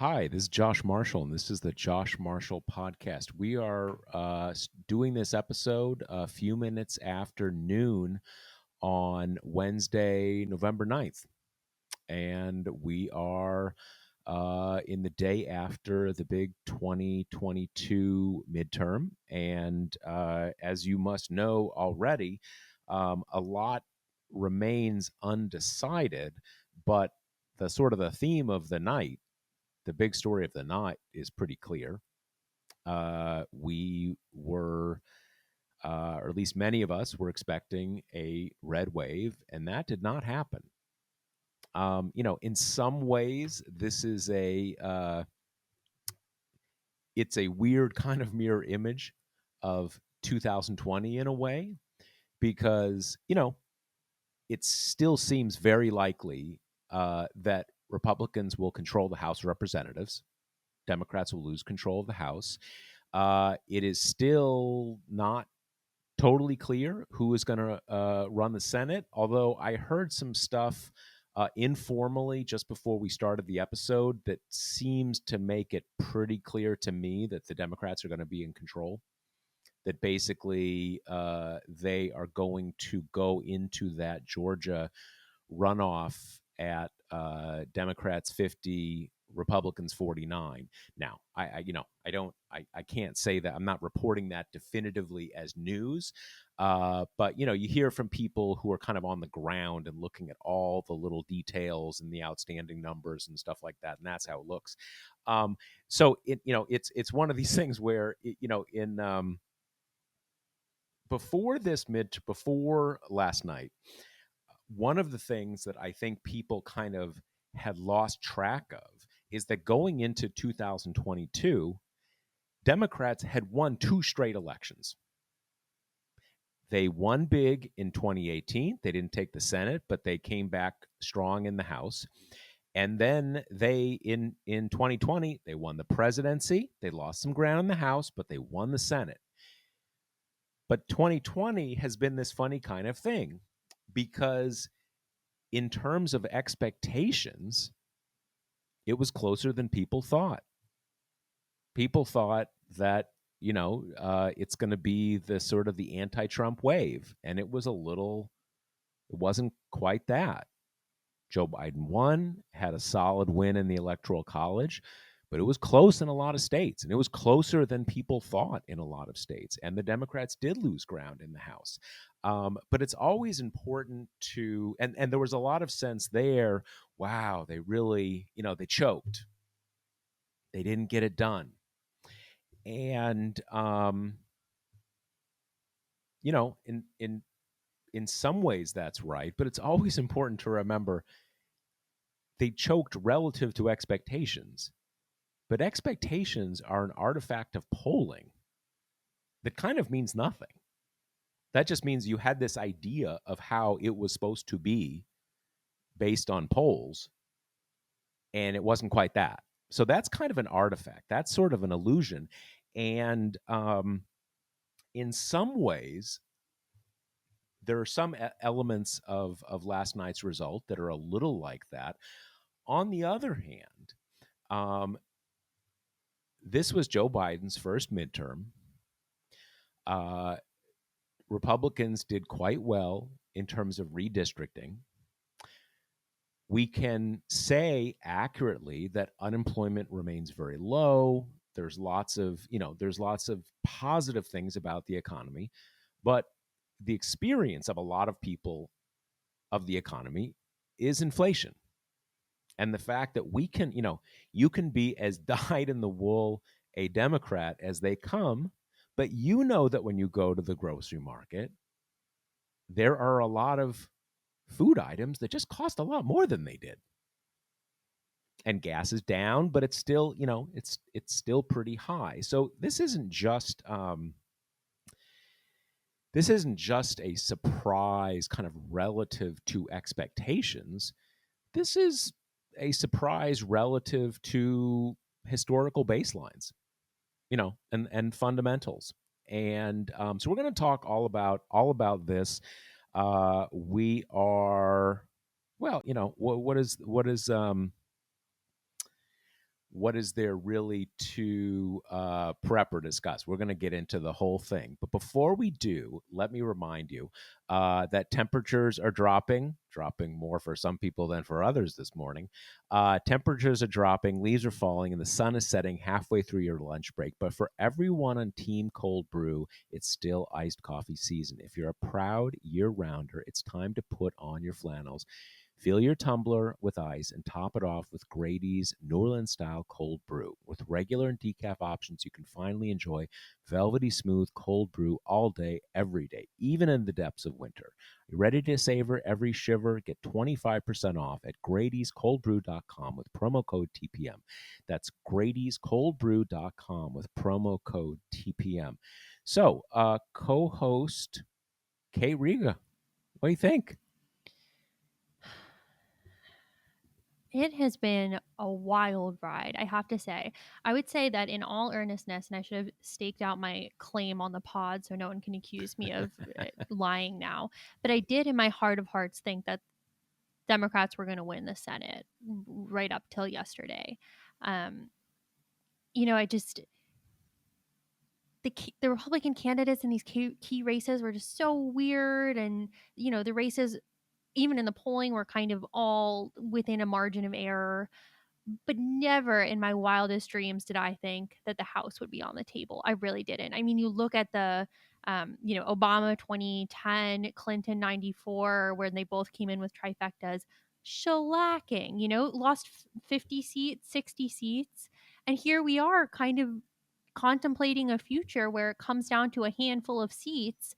Hi, this is Josh Marshall, and this is the Josh Marshall Podcast. We are doing this episode a few minutes after noon on Wednesday, November 9th. And we are in the day after the big 2022 midterm. And as you must know already, a lot remains undecided, but the theme of the night, the big story of the night, is pretty clear. We were, or at least many of us, were expecting a red wave, and that did not happen. In some ways, this is it's a weird kind of mirror image of 2020 in a way, because it still seems very likely that Republicans will control the House of Representatives. Democrats will lose control of the House. It is still not totally clear who is going to run the Senate, although I heard some stuff informally just before we started the episode that seems to make it pretty clear to me that the Democrats are going to be in control. That basically they are going to go into that Georgia runoff at Democrats 50, Republicans 49. Now, I can't say that. I'm not reporting that definitively as news, but you hear from people who are kind of on the ground and looking at all the little details and the outstanding numbers and stuff like that, and that's how it looks. So it's one of these things where in before last night, one of the things that I think people kind of had lost track of is that going into 2022, Democrats had won two straight elections. They won big in 2018. They didn't take the Senate, but they came back strong in the House. And then in 2020, they won the presidency. They lost some ground in the House, but they won the Senate. But 2020 has been this funny kind of thing because in terms of expectations, it was closer than people thought. People thought that, it's going to be the sort of the anti-Trump wave, and it wasn't quite that. Joe Biden won, had a solid win in the Electoral College, but it was close in a lot of states, and it was closer than people thought in a lot of states. And the Democrats did lose ground in the House. But it's always important to, and there was a lot of sense there. Wow, they really, they choked. They didn't get it done. And, in some ways that's right, but it's always important to remember they choked relative to expectations. But expectations are an artifact of polling that kind of means nothing. That just means you had this idea of how it was supposed to be based on polls, and it wasn't quite that. So that's kind of an artifact. That's sort of an illusion. And in some ways, there are some elements of last night's result that are a little like that. On the other hand, this was Joe Biden's first midterm. Republicans did quite well in terms of redistricting. We can say accurately that unemployment remains very low. There's lots of positive things about the economy, but the experience of a lot of people of the economy is inflation. And the fact that we can, you can be as dyed in the wool a Democrat as they come, but that when you go to the grocery market, there are a lot of food items that just cost a lot more than they did. And gas is down, but it's still, it's still pretty high. So this isn't just a surprise kind of relative to expectations. This is a surprise relative to historical baselines, and fundamentals. And so we're going to talk all about this. We are, well, what is what is there really to prep or discuss? We're going to get into the whole thing. But before we do, let me remind you that temperatures are dropping more for some people than for others this morning. Temperatures are dropping, leaves are falling, and the sun is setting halfway through your lunch break. But for everyone on Team Cold Brew, it's still iced coffee season. If you're a proud year-rounder, it's time to put on your flannels. Fill your tumbler with ice and top it off with Grady's New Orleans-style cold brew. With regular and decaf options, you can finally enjoy velvety smooth cold brew all day, every day, even in the depths of winter. You ready to savor every shiver? Get 25% off at Grady'sColdBrew.com with promo code TPM. That's Grady'sColdBrew.com with promo code TPM. So, co-host Kate Riga, what do you think? It has been a wild ride, I have to say. I would say that in all earnestness, and I should have staked out my claim on the pod so no one can accuse me of lying now, but I did in my heart of hearts think that Democrats were going to win the Senate right up till yesterday. I just the Republican candidates in these key races were just so weird, and the races even in the polling were kind of all within a margin of error. But never in my wildest dreams did I think that the House would be on the table. I really didn't. I mean, you look at the, Obama 2010, Clinton 94, where they both came in with trifectas, shellacking, lost 50 seats, 60 seats. And here we are kind of contemplating a future where it comes down to a handful of seats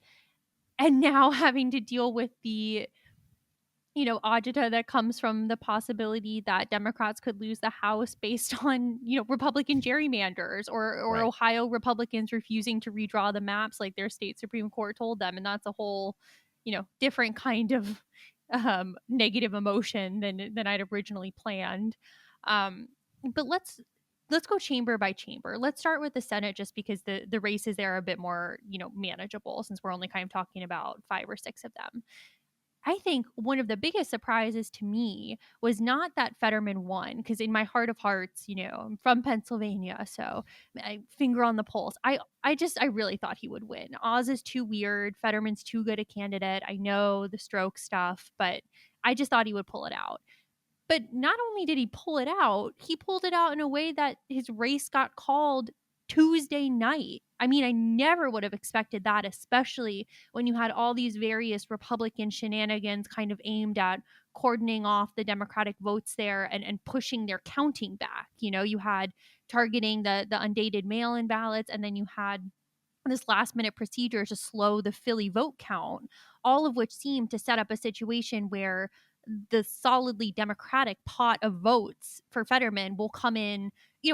and now having to deal with the agita that comes from the possibility that Democrats could lose the House based on, Republican gerrymanders or Right. Ohio Republicans refusing to redraw the maps like their state Supreme Court told them. And that's a whole, different kind of negative emotion than I'd originally planned. But let's go chamber by chamber. Let's start with the Senate just because the races there are a bit more, manageable since we're only kind of talking about 5 or 6 of them. I think one of the biggest surprises to me was not that Fetterman won, because in my heart of hearts, I'm from Pennsylvania, so finger on the pulse. I really thought he would win. Oz is too weird. Fetterman's too good a candidate. I know the stroke stuff, but I just thought he would pull it out. But not only did he pull it out, he pulled it out in a way that his race got called Tuesday night. I mean, I never would have expected that, especially when you had all these various Republican shenanigans kind of aimed at cordoning off the Democratic votes there and pushing their counting back. You had targeting the undated mail in ballots, and then you had this last minute procedure to slow the Philly vote count, all of which seemed to set up a situation where the solidly Democratic pot of votes for Fetterman will come in,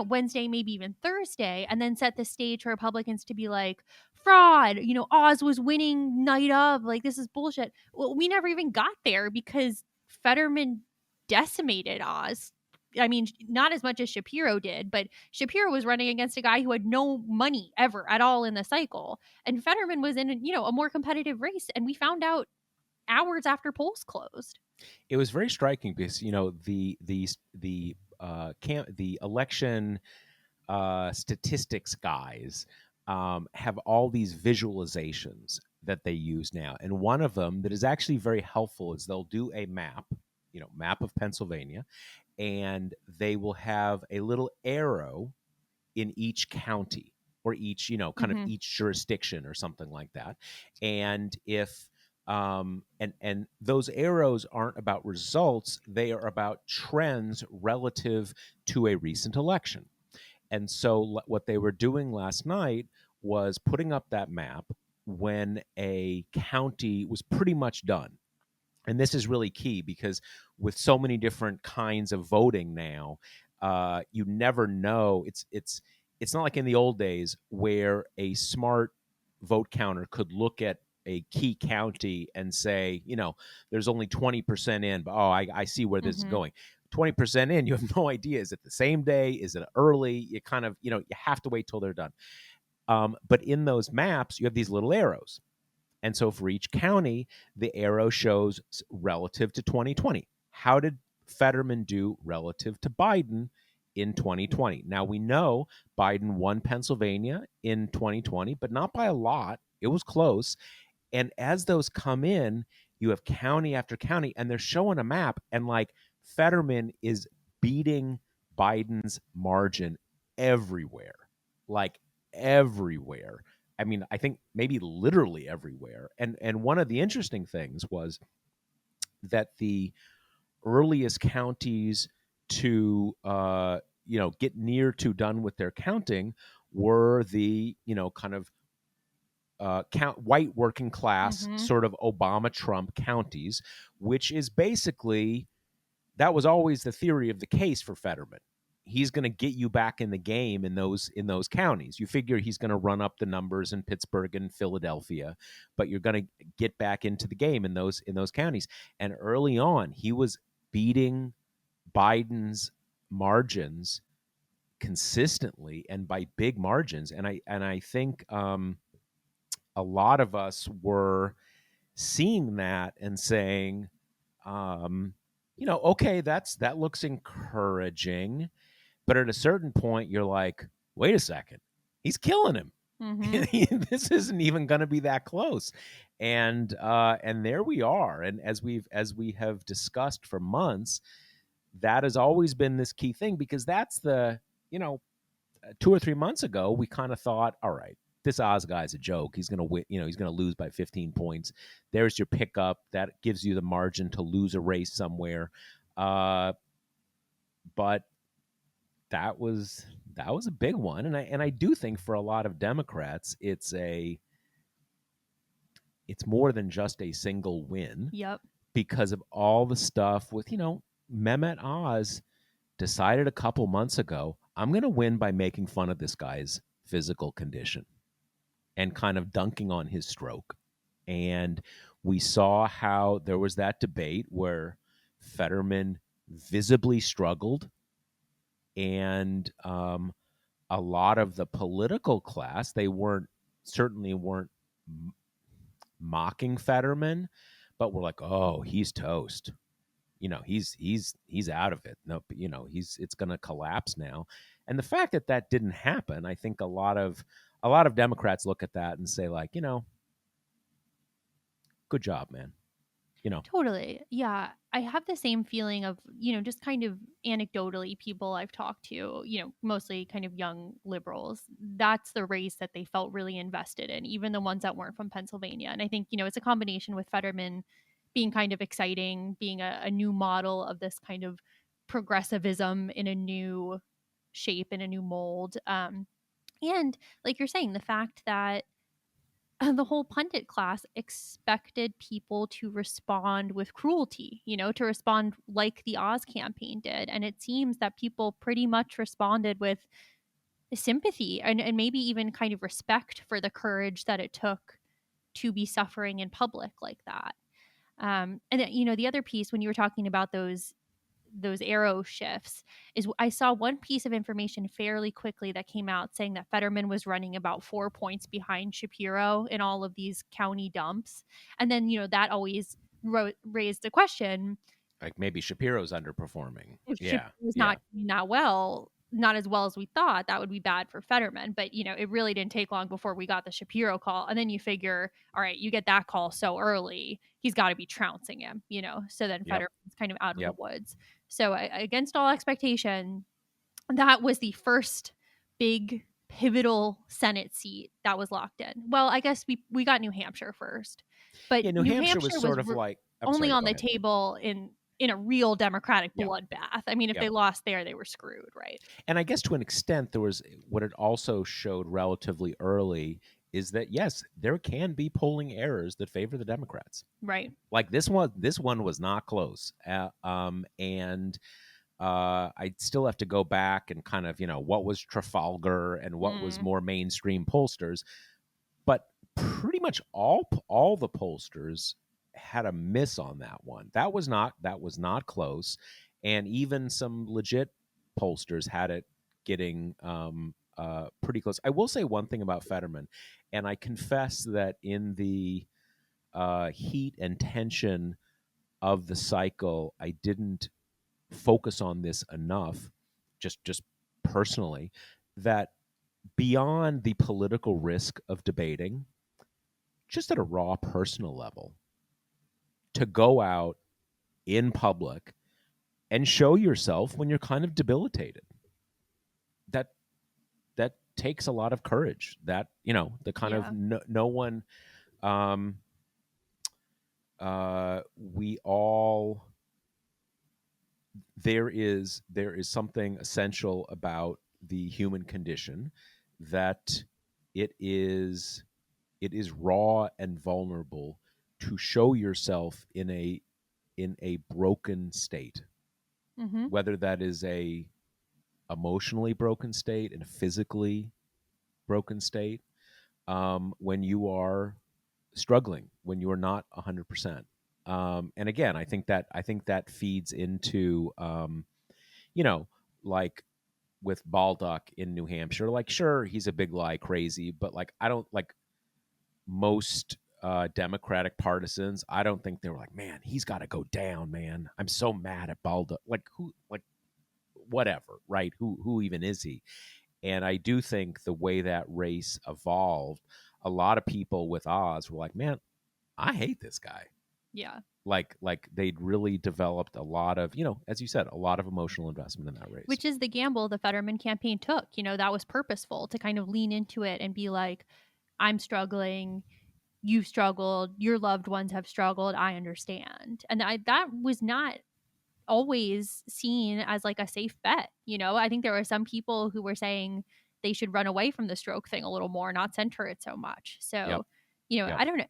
Wednesday, maybe even Thursday, and then set the stage for Republicans to be like, fraud, Oz was winning night of, like, this is bullshit. Well, we never even got there because Fetterman decimated Oz. I mean, not as much as Shapiro did, but Shapiro was running against a guy who had no money ever at all in the cycle. And Fetterman was in, a more competitive race. And we found out hours after polls closed. It was very striking because the election statistics guys have all these visualizations that they use now, and one of them that is actually very helpful is they'll do a map of Pennsylvania, and they will have a little arrow in each county or each kind of each jurisdiction or something like that, and if and those arrows aren't about results, they are about trends relative to a recent election. And so what they were doing last night was putting up that map when a county was pretty much done. And this is really key because with so many different kinds of voting now, you never know. It's not like in the old days where a smart vote counter could look at a key county and say, there's only 20% in, but I see where this is going. 20% in, you have no idea. Is it the same day? Is it early? You kind of, you have to wait till they're done. But in those maps, you have these little arrows. And so for each county, the arrow shows relative to 2020. How did Fetterman do relative to Biden in 2020. Now we know Biden won Pennsylvania in 2020, but not by a lot. It was close. And as those come in, you have county after county, and they're showing a map, and like Fetterman is beating Biden's margin everywhere, like everywhere. I mean, I think maybe literally everywhere. And one of the interesting things was that the earliest counties to get near to done with their counting were the kind of white working class Mm-hmm. sort of Obama Trump counties, which is basically that was always the theory of the case for Fetterman. He's going to get you back in the game in those counties. You figure he's going to run up the numbers in Pittsburgh and Philadelphia, but you're going to get back into the game in those counties. And early on, he was beating Biden's margins consistently and by big margins. And I think a lot of us were seeing that and saying, okay, that looks encouraging. But at a certain point, you're like, wait a second, he's killing him. Mm-hmm. This isn't even going to be that close, and there we are. And as we have discussed for months, that has always been this key thing, because that's the 2 or 3 months ago we kind of thought, all right, this Oz guy's a joke. He's going to win. He's going to lose by 15 points. There's your pickup. That gives you the margin to lose a race somewhere. But that was a big one, and I do think for a lot of Democrats, it's more than just a single win, Yep. because of all the stuff with Mehmet Oz decided a couple months ago, I'm going to win by making fun of this guy's physical condition and kind of dunking on his stroke. And we saw how there was that debate where Fetterman visibly struggled, and a lot of the political class, they certainly weren't mocking Fetterman, but were like, oh, he's toast. He's out of it. No, it's going to collapse now. And the fact that didn't happen, I think a lot of Democrats look at that and say, like, good job, man. Totally. Yeah. I have the same feeling of, just kind of anecdotally, people I've talked to, mostly kind of young liberals, that's the race that they felt really invested in, even the ones that weren't from Pennsylvania. And I think, it's a combination with Fetterman being kind of exciting, being a new model of this kind of progressivism in a new shape, in a new mold. And like you're saying, the fact that the whole pundit class expected people to respond with cruelty, to respond like the Oz campaign did. And it seems that people pretty much responded with sympathy and maybe even kind of respect for the courage that it took to be suffering in public like that. And then, the other piece when you were talking about those arrow shifts is I saw one piece of information fairly quickly that came out saying that Fetterman was running about 4 points behind Shapiro in all of these county dumps. And then, that always raised the question, Like maybe Shapiro's underperforming. if Yeah, Shapiro's yeah, not as well as we thought, that would be bad for Fetterman. But, it really didn't take long before we got the Shapiro call. And then you figure, all right, you get that call so early, he's got to be trouncing him, So then yep, Fetterman's kind of out of the yep. woods. So against all expectation, that was the first big pivotal Senate seat that was locked in. Well, I guess we got New Hampshire first, but Yeah, New New Hampshire was Hampshire was sort of like. I'm only sorry. on Go the ahead. table in a real Democratic Yep, bloodbath. I mean, if yep. they lost there, they were screwed, right? And I guess to an extent, there was what it also showed relatively early is that yes, there can be polling errors that favor the Democrats. Right. Like this one was not close, and I still have to go back and kind of what was Trafalgar and what was Mm, more mainstream pollsters, but pretty much all the pollsters had a miss on that one. That was not close, and even some legit pollsters had it getting pretty close. I will say one thing about Fetterman, and I confess that in the heat and tension of the cycle, I didn't focus on this enough. just personally, that beyond the political risk of debating, just at a raw personal level, to go out in public and show yourself when you're kind of debilitated. That that takes a lot of courage. That, the kind of Yeah. no one, um we all, there is something essential about the human condition, that it is it is raw and vulnerable to show yourself in a broken state, Mm-hmm. whether that is a emotionally broken state and a physically broken state, when you are struggling, when you are not 100%. And again, I think that feeds into, you know like with Baldock in New Hampshire. Like, sure, he's a big lie crazy, but like, I don't like most Democratic partisans. I don't think they were like, man, he's got to go down, man. I'm so mad at Baldock. Like, who, like, whatever, right? Who even is he? And I do think the way that race evolved, a lot of people with Oz were like, man, I hate this guy. Yeah. Like they'd really developed a lot of, as you said, a lot of emotional investment in that race. Which is the gamble the Fetterman campaign took. That was purposeful to kind of lean into it and be like, I'm struggling. You've struggled. Your loved ones have struggled. I understand. And that was not always seen as like a safe bet. I think there were some people who were saying they should run away from the stroke thing a little more, not center it so much. Yep. So, Yep. I don't know.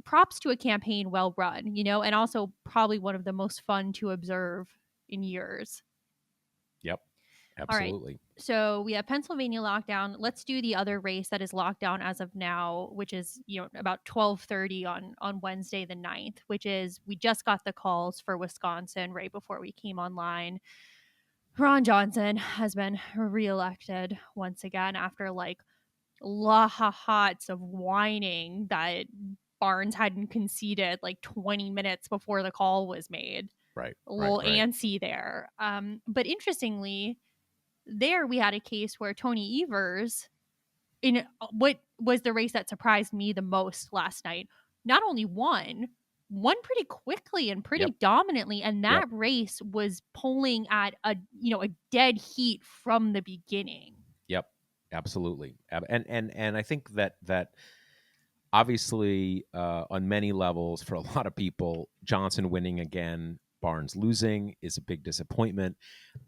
Props to a campaign well run, and also probably one of the most fun to observe in years. Yep. All right. Absolutely. So we have Pennsylvania lockdown. Let's do the other race that is locked down as of now, which is, about 12:30 on Wednesday the 9th, which is we just got the calls for Wisconsin right before we came online. Ron Johnson has been reelected once again after like lots of whining that Barnes hadn't conceded like 20 minutes before the call was made. Right. A Right. little Right. antsy there. But interestingly, there we had a case where Tony Evers, in what was the race that surprised me the most last night, not only won pretty quickly and pretty Yep. dominantly, and that Yep. race was polling at a dead heat from the beginning. Yep. Absolutely. And I think that obviously, on many levels, for a lot of people, Johnson winning again, Barnes losing is a big disappointment.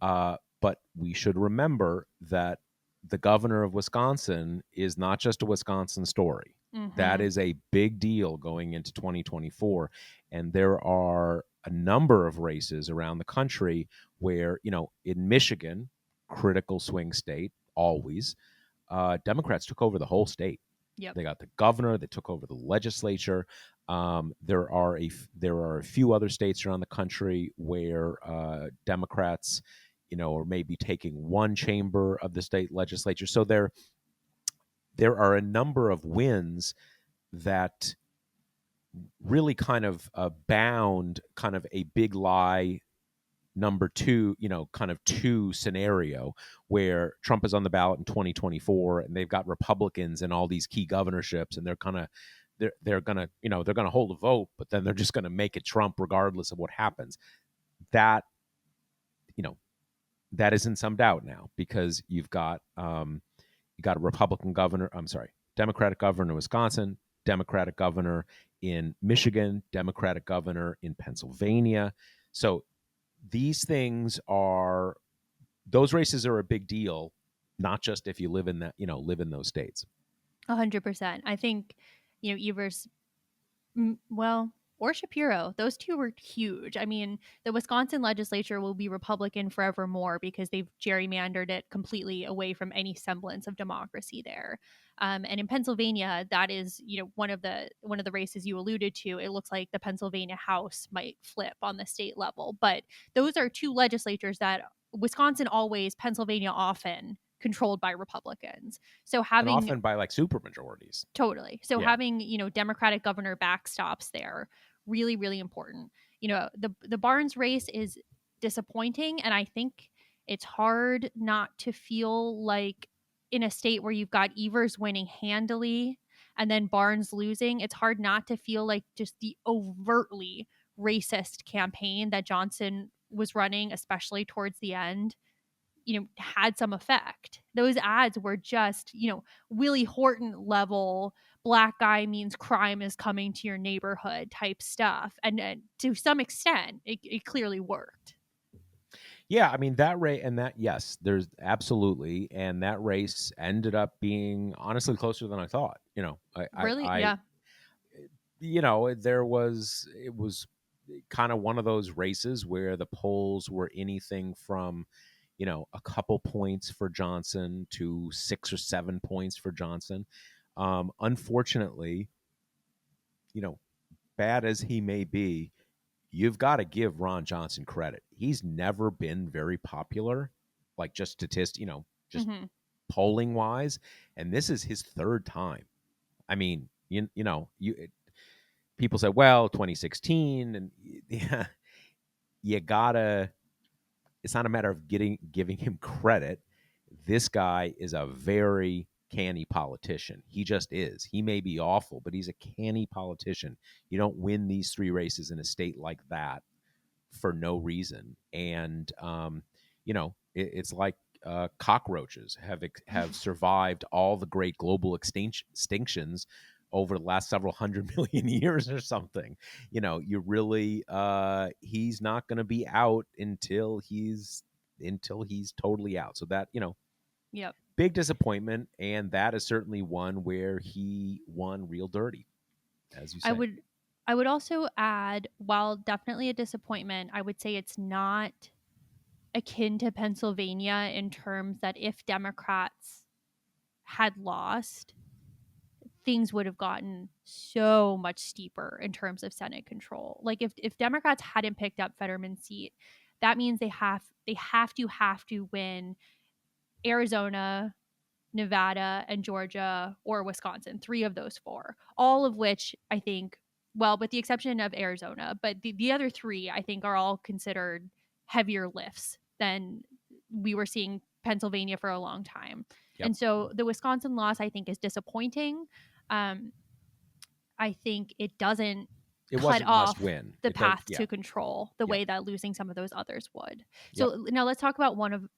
But we should remember that the governor of Wisconsin is not just a Wisconsin story. That Mm-hmm. is a big deal going into 2024. And there are a number of races around the country where, in Michigan, critical swing state, always, Democrats took over the whole state. Yep. They got the governor. They took over the legislature. There are a few other states around the country where Democrats, are maybe taking one chamber of the state legislature. So there are a number of wins that really kind of bound kind of a big lie number two, kind of two scenario where Trump is on the ballot in 2024 and they've got Republicans in all these key governorships, and they're gonna hold a vote, but then they're just gonna make it Trump regardless of what happens. That, you know, that is in some doubt now, because you got a Republican governor. I'm sorry, Democratic governor in Wisconsin, Democratic governor in Michigan, Democratic governor in Pennsylvania. So those races are a big deal, not just if you live in those states. 100%. I think, Evers, well, or Shapiro, those two were huge. I mean, the Wisconsin legislature will be Republican forevermore because they've gerrymandered it completely away from any semblance of democracy there. And in Pennsylvania, that is, one of the races you alluded to. It looks like the Pennsylvania House might flip on the state level, but those are two legislatures that Wisconsin always, Pennsylvania often, controlled by Republicans. So And having often by like super majorities. Totally. So Yeah. having, Democratic governor backstops there, really, really important. The Barnes race is disappointing, and I think It's hard not to feel like in a state where you've got Evers winning handily and then Barnes losing, it's hard not to feel like just the overtly racist campaign that Johnson was running, especially towards the end, had some effect. Those ads were just, Willie Horton level black guy means crime is coming to your neighborhood type stuff. And to some extent, it clearly worked. Yeah, I mean that race, and that, yes, there's absolutely, and that race ended up being honestly closer than I thought. Really? Yeah. It was kind of one of those races where the polls were anything from, a couple points for Johnson to 6 or 7 points for Johnson. Unfortunately, bad as he may be, you've got to give Ron Johnson credit. He's never been very popular, like just just Mm-hmm. polling wise, and this is his third time. I mean, people say, well, 2016, and yeah, you gotta. It's not a matter of giving him credit. This guy is a very canny politician. He just is. He may be awful, but he's a canny politician. You don't win these 3 races in a state like that for no reason. And it's like cockroaches have survived all the great global extinctions over the last several 100 million years or something. You really he's not going to be out until he's totally out. So that, Yep. big disappointment, and that is certainly one where he won real dirty, as you I say. would I would also add, while definitely a disappointment, I would say it's not akin to Pennsylvania in terms that if Democrats had lost, things would have gotten so much steeper in terms of Senate control. Like if Democrats hadn't picked up Fetterman's seat, that means they have to win Arizona, Nevada, and Georgia or Wisconsin, 3 of those 4, all of which I think, well, with the exception of Arizona, but the other 3 I think are all considered heavier lifts than we were seeing Pennsylvania for a long time. Yep. And so the Wisconsin loss I think is disappointing. Um, I think it doesn't It cut wasn't must off win. the It does. path Yeah. to control the Yep. way that losing some of those others would. Yep. So now let's talk about one of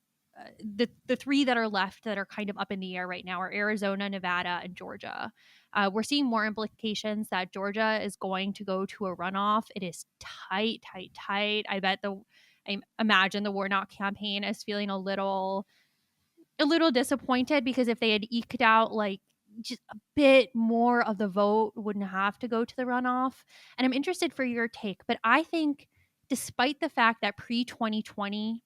the 3 that are left that are kind of up in the air right now are Arizona, Nevada, and Georgia. We're seeing more implications that Georgia is going to go to a runoff. It is tight, tight, tight. I imagine the Warnock campaign is feeling a little disappointed because if they had eked out like just a bit more of the vote, wouldn't have to go to the runoff. And I'm interested for your take, but I think despite the fact that pre-2020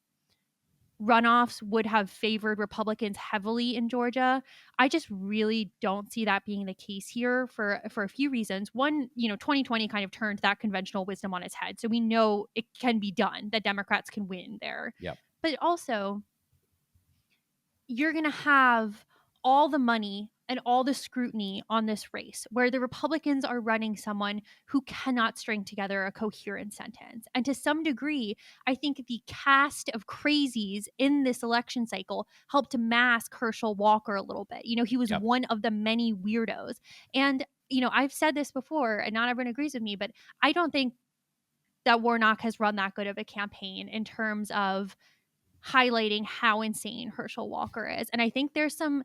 runoffs would have favored Republicans heavily in Georgia, I just really don't see that being the case here for a few reasons. One, 2020 kind of turned that conventional wisdom on its head. So we know it can be done, that Democrats can win there. Yep. But also, you're going to have all the money and all the scrutiny on this race where the Republicans are running someone who cannot string together a coherent sentence. And to some degree, I think the cast of crazies in this election cycle helped to mask Herschel Walker a little bit. He was Yep. one of the many weirdos. And, I've said this before, and not everyone agrees with me, but I don't think that Warnock has run that good of a campaign in terms of highlighting how insane Herschel Walker is. And I think there's some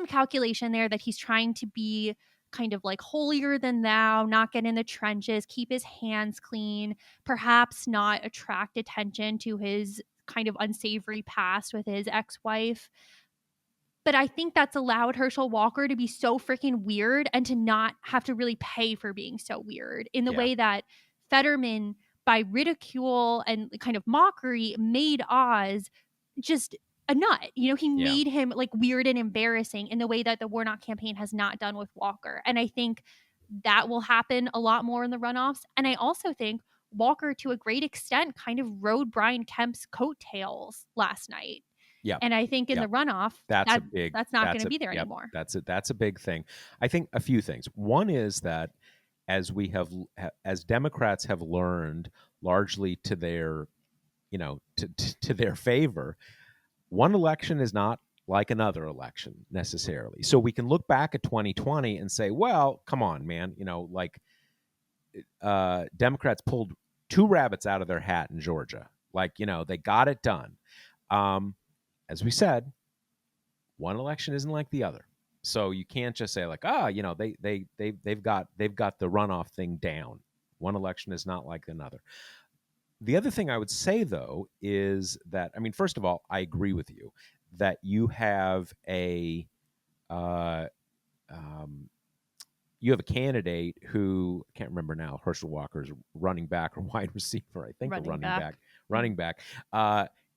calculation there that he's trying to be kind of like holier than thou, not get in the trenches, keep his hands clean, perhaps not attract attention to his kind of unsavory past with his ex-wife. But I think that's allowed Herschel Walker to be so freaking weird and to not have to really pay for being so weird in the Yeah. way that Fetterman, by ridicule and kind of mockery, made Oz just a nut. He Yeah. made him like weird and embarrassing in the way that the Warnock campaign has not done with Walker. And I think that will happen a lot more in the runoffs. And I also think Walker, to a great extent, kind of rode Brian Kemp's coattails last night. Yep. And I think in Yep. the runoff, That's a big. that's not going That's to a be there yep. anymore. That's a big thing. I think a few things. One is that as Democrats have learned largely to their to their favor. One election is not like another election necessarily. So we can look back at 2020 and say, well, come on, man, Democrats pulled two rabbits out of their hat in Georgia. Like, they got it done. As we said, one election isn't like the other. So you can't just say like, they've got the runoff thing down. One election is not like another. The other thing I would say, though, is that, I mean, first of all, I agree with you that you have a candidate who, I can't remember now, Herschel Walker's running back or wide receiver, I think, running back.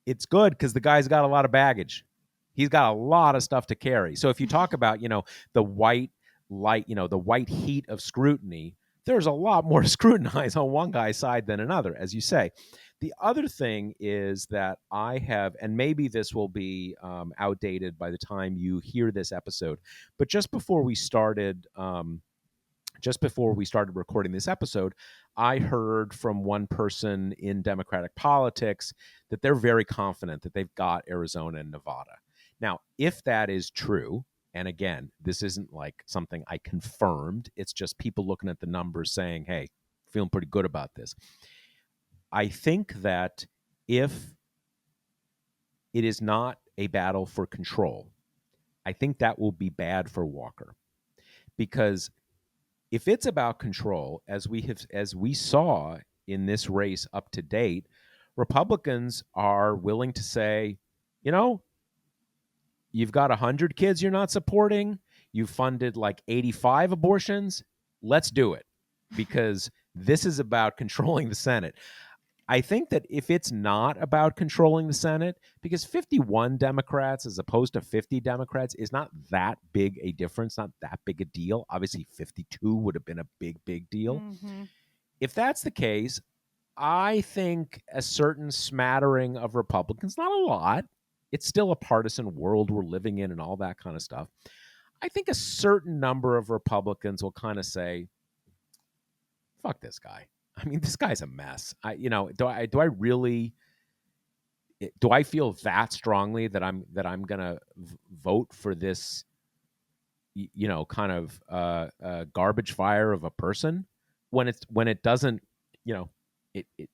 It's good because the guy's got a lot of baggage. He's got a lot of stuff to carry. So if you talk about, the white light, the white heat of scrutiny, there's a lot more to scrutinize on one guy's side than another, as you say. The other thing is that I have, and maybe this will be outdated by the time you hear this episode, but just before we started recording this episode, I heard from one person in Democratic politics that they're very confident that they've got Arizona and Nevada. Now, if that is true, and again, this isn't like something I confirmed, it's just people looking at the numbers saying, hey, feeling pretty good about this. I think that if it is not a battle for control, I think that will be bad for Walker. Because if it's about control, as we saw in this race up to date, Republicans are willing to say, you've got 100 kids you're not supporting. You funded like 85 abortions. Let's do it because this is about controlling the Senate. I think that if it's not about controlling the Senate, because 51 Democrats as opposed to 50 Democrats is not that big a difference, not that big a deal. Obviously, 52 would have been a big, big deal. Mm-hmm. If that's the case, I think a certain smattering of Republicans, not a lot, it's still a partisan world we're living in and all that kind of stuff. I think a certain number of Republicans will kind of say, fuck this guy. I mean, this guy's a mess. Do I feel that strongly that I'm gonna vote for this, kind of garbage fire of a person when it doesn't,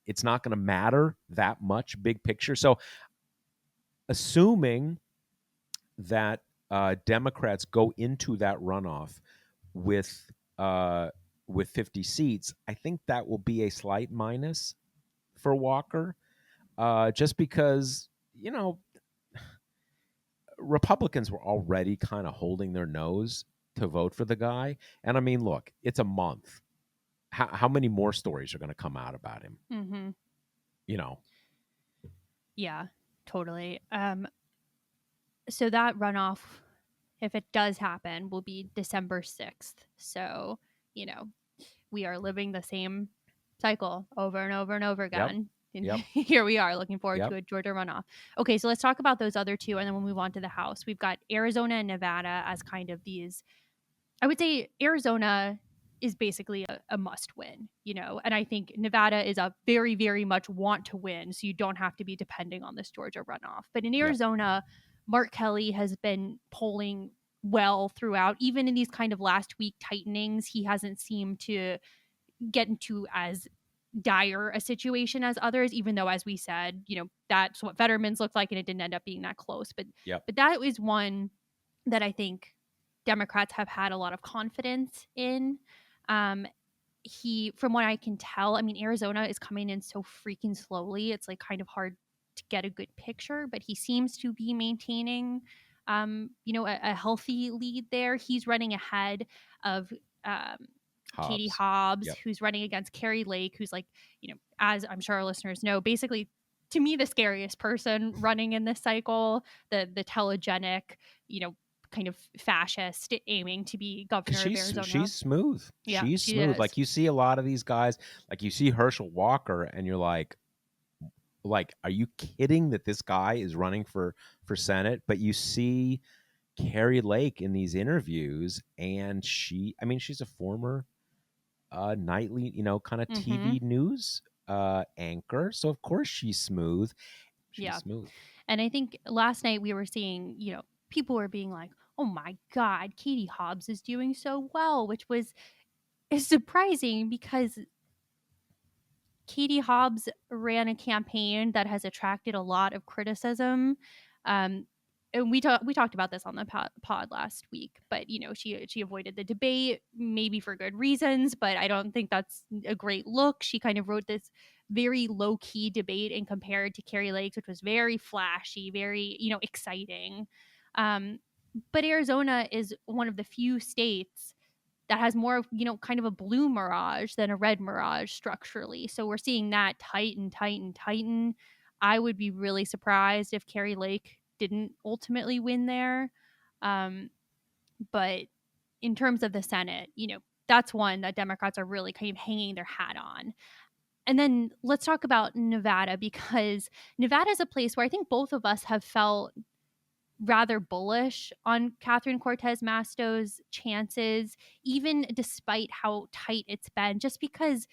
it's not going to matter that much big picture. So, assuming that Democrats go into that runoff with 50 seats, I think that will be a slight minus for Walker, just because, Republicans were already kind of holding their nose to vote for the guy. And I mean, look, it's a month. How many more stories are going to come out about him? Mm-hmm. Yeah, totally. So that runoff, if it does happen, will be December 6th. So, we are living the same cycle over and over and over again. And here we are looking forward to a Georgia runoff. Okay, so let's talk about those other two, and then we'll move on to the House. We've got Arizona and Nevada as kind of these. I would say Arizona is basically a must win, and I think Nevada is a very, very much want to win, so you don't have to be depending on this Georgia runoff. But in Arizona, Mark Kelly has been polling well throughout. Even in these kind of last week tightenings, he hasn't seemed to get into as dire a situation as others, even though, as we said, that's what Fetterman's looked like and it didn't end up being that close. But that is one that I think Democrats have had a lot of confidence in. From what I can tell, I mean, Arizona is coming in so freaking slowly. It's like kind of hard to get a good picture, but he seems to be maintaining, a healthy lead there. He's running ahead of Katie Hobbs, who's running against Carrie Lake, who's like, as I'm sure our listeners know, basically to me, the scariest person running in this cycle, the telegenic, kind of fascist aiming to be governor of Arizona. She's smooth. Yeah, she's smooth. Like you see a lot of these guys, like you see Herschel Walker and you're like, are you kidding that this guy is running for Senate? But you see Carrie Lake in these interviews and she's a former nightly, kind of TV news anchor, so of course she's smooth. She's Yeah. smooth. And I think last night we were seeing, people were being like, oh my God, Katie Hobbs is doing so well, which was is surprising because Katie Hobbs ran a campaign that has attracted a lot of criticism. Um, and we talked about this on the pod last week, but she avoided the debate, maybe for good reasons, but I don't think that's a great look. She kind of wrote this very low key debate and compared to Carrie Lakes, which was very flashy, very exciting. Um, but Arizona is one of the few states that has more of, kind of a blue mirage than a red mirage structurally. So we're seeing that tighten. I would be really surprised if Carrie Lake didn't ultimately win there. But in terms of the Senate, that's one that Democrats are really kind of hanging their hat on. And then let's talk about Nevada, because Nevada is a place where I think both of us have felt rather bullish on Catherine Cortez Masto's chances, even despite how tight it's been, just because,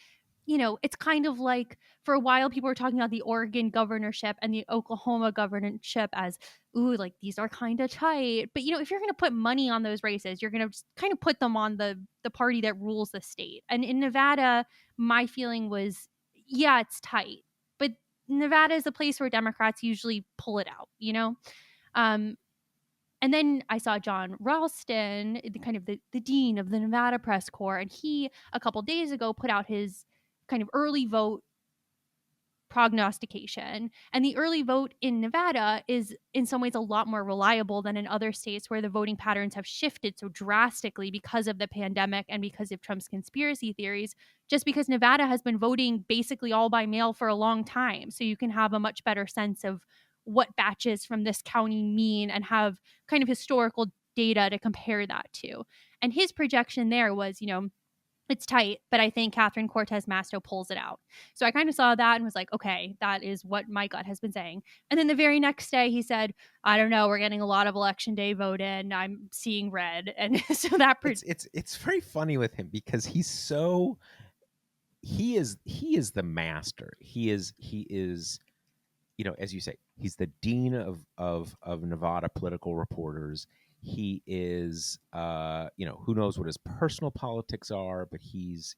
it's kind of like for a while people were talking about the Oregon governorship and the Oklahoma governorship as, ooh, like these are kind of tight. But, if you're going to put money on those races, you're going to just kind of put them on the party that rules the state. And in Nevada, my feeling was, yeah, it's tight. But Nevada is a place where Democrats usually pull it out, Um, and then I saw John Ralston, the kind of the dean of the Nevada Press Corps, and he a couple days ago put out his kind of early vote prognostication. And the early vote in Nevada is in some ways a lot more reliable than in other states where the voting patterns have shifted so drastically because of the pandemic and because of Trump's conspiracy theories, just because Nevada has been voting basically all by mail for a long time. So you can have a much better sense of what batches from this county mean and have kind of historical data to compare that to. And his projection there was, it's tight, but I think Catherine Cortez Masto pulls it out. So I kind of saw that and was like, okay, that is what my gut has been saying. And then the very next day he said, I don't know, we're getting a lot of election day vote in. I'm seeing red. And so that It's very funny with him because he is the master. He is as you say, he's the dean of Nevada political reporters. He is who knows what his personal politics are, but he's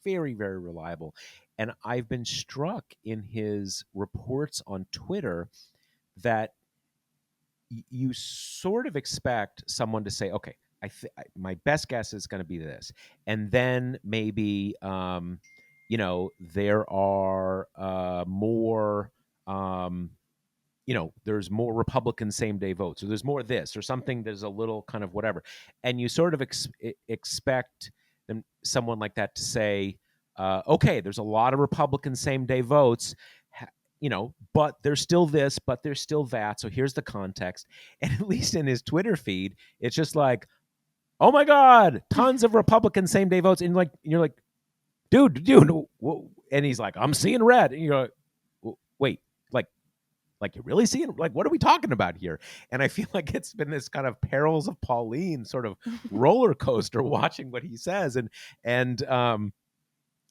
very, very reliable. And I've been struck in his reports on Twitter that you sort of expect someone to say, okay, my best guess is going to be this, and then maybe there are more um, there's more Republican same day votes, or there's more this or something. There's a little kind of whatever, and you sort of expect someone like that to say, okay, there's a lot of Republican same day votes. But there's still this, but there's still that. So here's the context. And at least in his Twitter feed, it's just like, oh my God, tons of Republican same day votes. And you're like, dude, and he's like, I'm seeing red. And you're like, wait, like you're really seeing, like, what are we talking about here? And I feel like it's been this kind of perils of Pauline sort of roller coaster watching what he says. And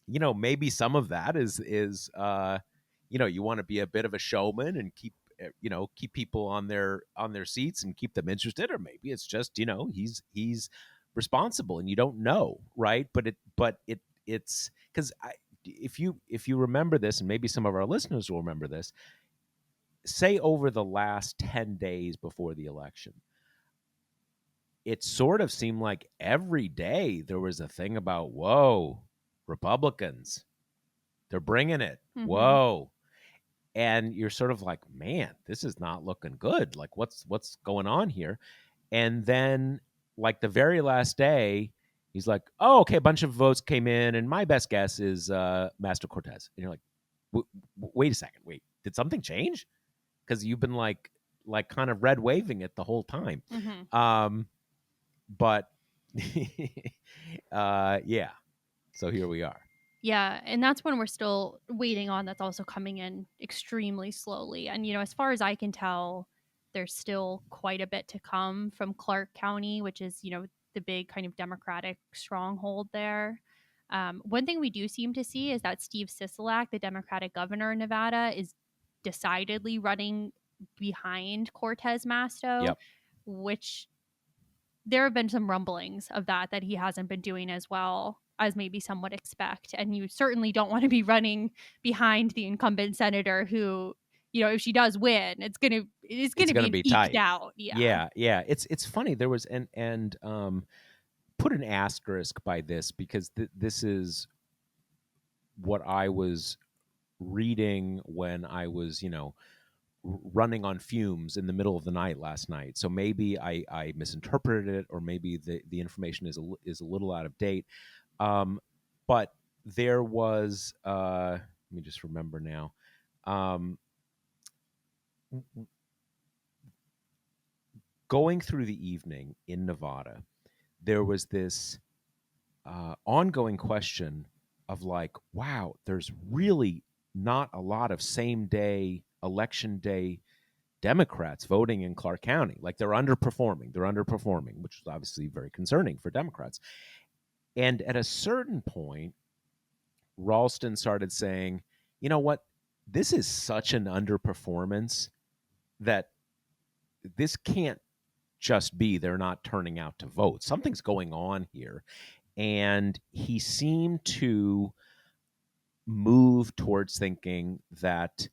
maybe some of that is you want to be a bit of a showman and keep people on their seats and keep them interested, or maybe it's just he's responsible and you don't know, right? It's because if you remember this, and maybe some of our listeners will remember this, say over the last 10 days before the election, it sort of seemed like every day there was a thing about, whoa, Republicans, they're bringing it. mm-hmm. Whoa. And you're sort of like, man, this is not looking good. Like, what's going on here? And then, like, the very last day, he's like, oh, okay, a bunch of votes came in, and my best guess is Master Cortez. And you're like, wait a second, wait, did something change? Because you've been like kind of red waving it the whole time. Mm-hmm. But yeah, so here we are. Yeah, and that's one we're still waiting on. That's also coming in extremely slowly. And as far as I can tell, there's still quite a bit to come from Clark County, which is the big kind of Democratic stronghold there. One thing we do seem to see is that Steve Sisolak, the Democratic governor in Nevada, is decidedly running behind Cortez Masto, Yep. which there have been some rumblings of that he hasn't been doing as well as maybe some would expect. And you certainly don't want to be running behind the incumbent senator who, if she does win, it's gonna It's going be to an be eked tight. out. Yeah. Yeah, yeah. It's funny. There was and put an asterisk by this because this is what I was reading when I was, running on fumes in the middle of the night last night. So maybe I misinterpreted it, or maybe the information is a little out of date. But there was, let me just remember now. Um, Going through the evening in Nevada, there was this ongoing question of like, wow, there's really not a lot of same day election day Democrats voting in Clark County. Like they're underperforming. They're underperforming, which is obviously very concerning for Democrats. And at a certain point, Ralston started saying, you know what? This is such an underperformance that this can't just be they're not turning out to vote. Something's going on here. And he seemed to move towards thinking that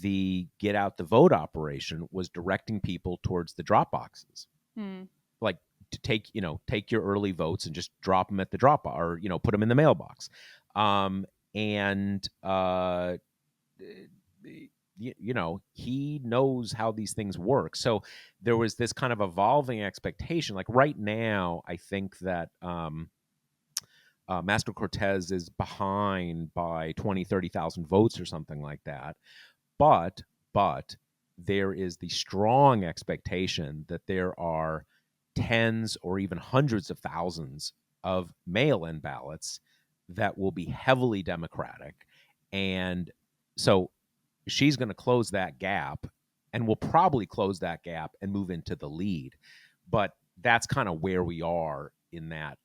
the get out the vote operation was directing people towards the drop boxes. Hmm. Like to take your early votes and just drop them at the drop or put them in the mailbox. And he knows how these things work. So there was this kind of evolving expectation. Like right now, I think that Master Cortez is behind by 20, 30,000 votes or something like that. But there is the strong expectation that there are tens or even hundreds of thousands of mail-in ballots that will be heavily Democratic. And so she's going to close that gap and will probably close that gap and move into the lead. But that's kind of where we are in that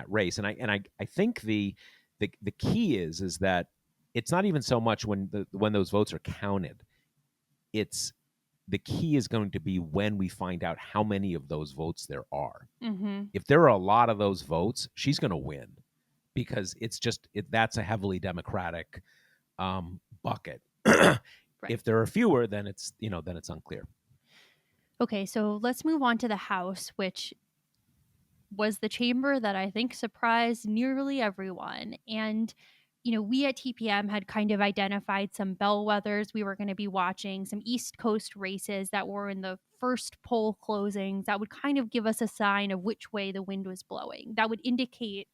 race. And I think the key is that it's not even so much when those votes are counted. It's the key is going to be when we find out how many of those votes there are. Mm-hmm. If there are a lot of those votes, she's going to win because that's a heavily Democratic bucket. Right. If there are fewer, then it's unclear. Okay, so let's move on to the House, which was the chamber that I think surprised nearly everyone. And, we at TPM had kind of identified some bellwethers we were going to be watching, some East Coast races that were in the first poll closings that would kind of give us a sign of which way the wind was blowing. That would indicate,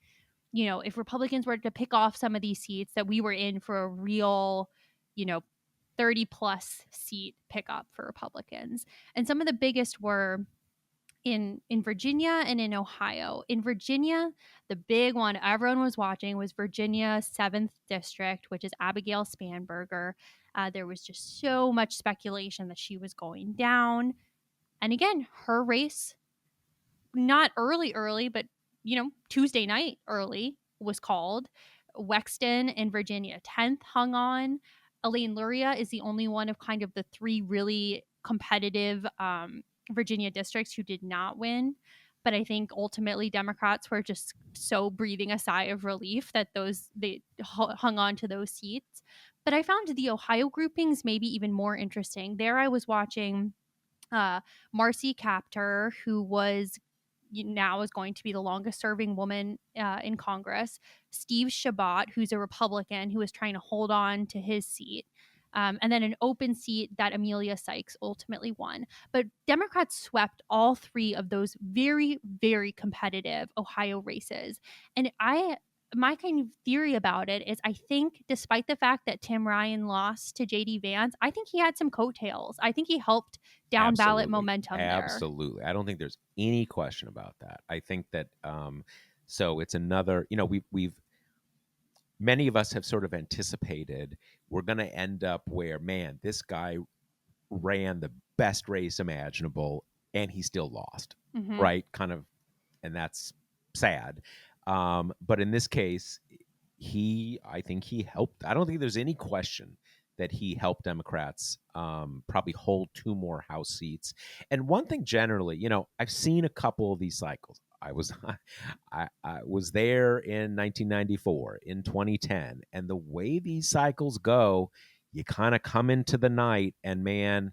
if Republicans were to pick off some of these seats, that we were in for a real, 30 plus seat pickup for Republicans. And some of the biggest were in Virginia and in Ohio. In Virginia, the big one everyone was watching was Virginia's 7th district, which is Abigail Spanberger. There was just so much speculation that she was going down. And again, her race, not early, but Tuesday night early was called. Wexton in Virginia 10th hung on. Elaine Luria is the only one of kind of the three really competitive Virginia districts who did not win. But I think ultimately Democrats were just so breathing a sigh of relief that they hung on to those seats. But I found the Ohio groupings maybe even more interesting. There I was watching Marcy Kaptur, who now is going to be the longest serving woman in Congress, Steve Shabbat, who's a Republican who is trying to hold on to his seat, and then an open seat that Amelia Sykes ultimately won. But Democrats swept all three of those very, very competitive Ohio races. And my kind of theory about it is I think despite the fact that Tim Ryan lost to JD Vance, I think he had some coattails. I think he helped down ballot Absolutely. momentum there. Absolutely. I don't think there's any question about that. I think that so it's another, we've many of us have sort of anticipated we're going to end up where, man, this guy ran the best race imaginable and he still lost. Mm-hmm. Right? Kind of, and that's sad. But in this case, I think he helped. I don't think there's any question that he helped Democrats probably hold two more House seats. And one thing generally, I've seen a couple of these cycles. I was there in 1994, in 2010, and the way these cycles go, you kind of come into the night, and man,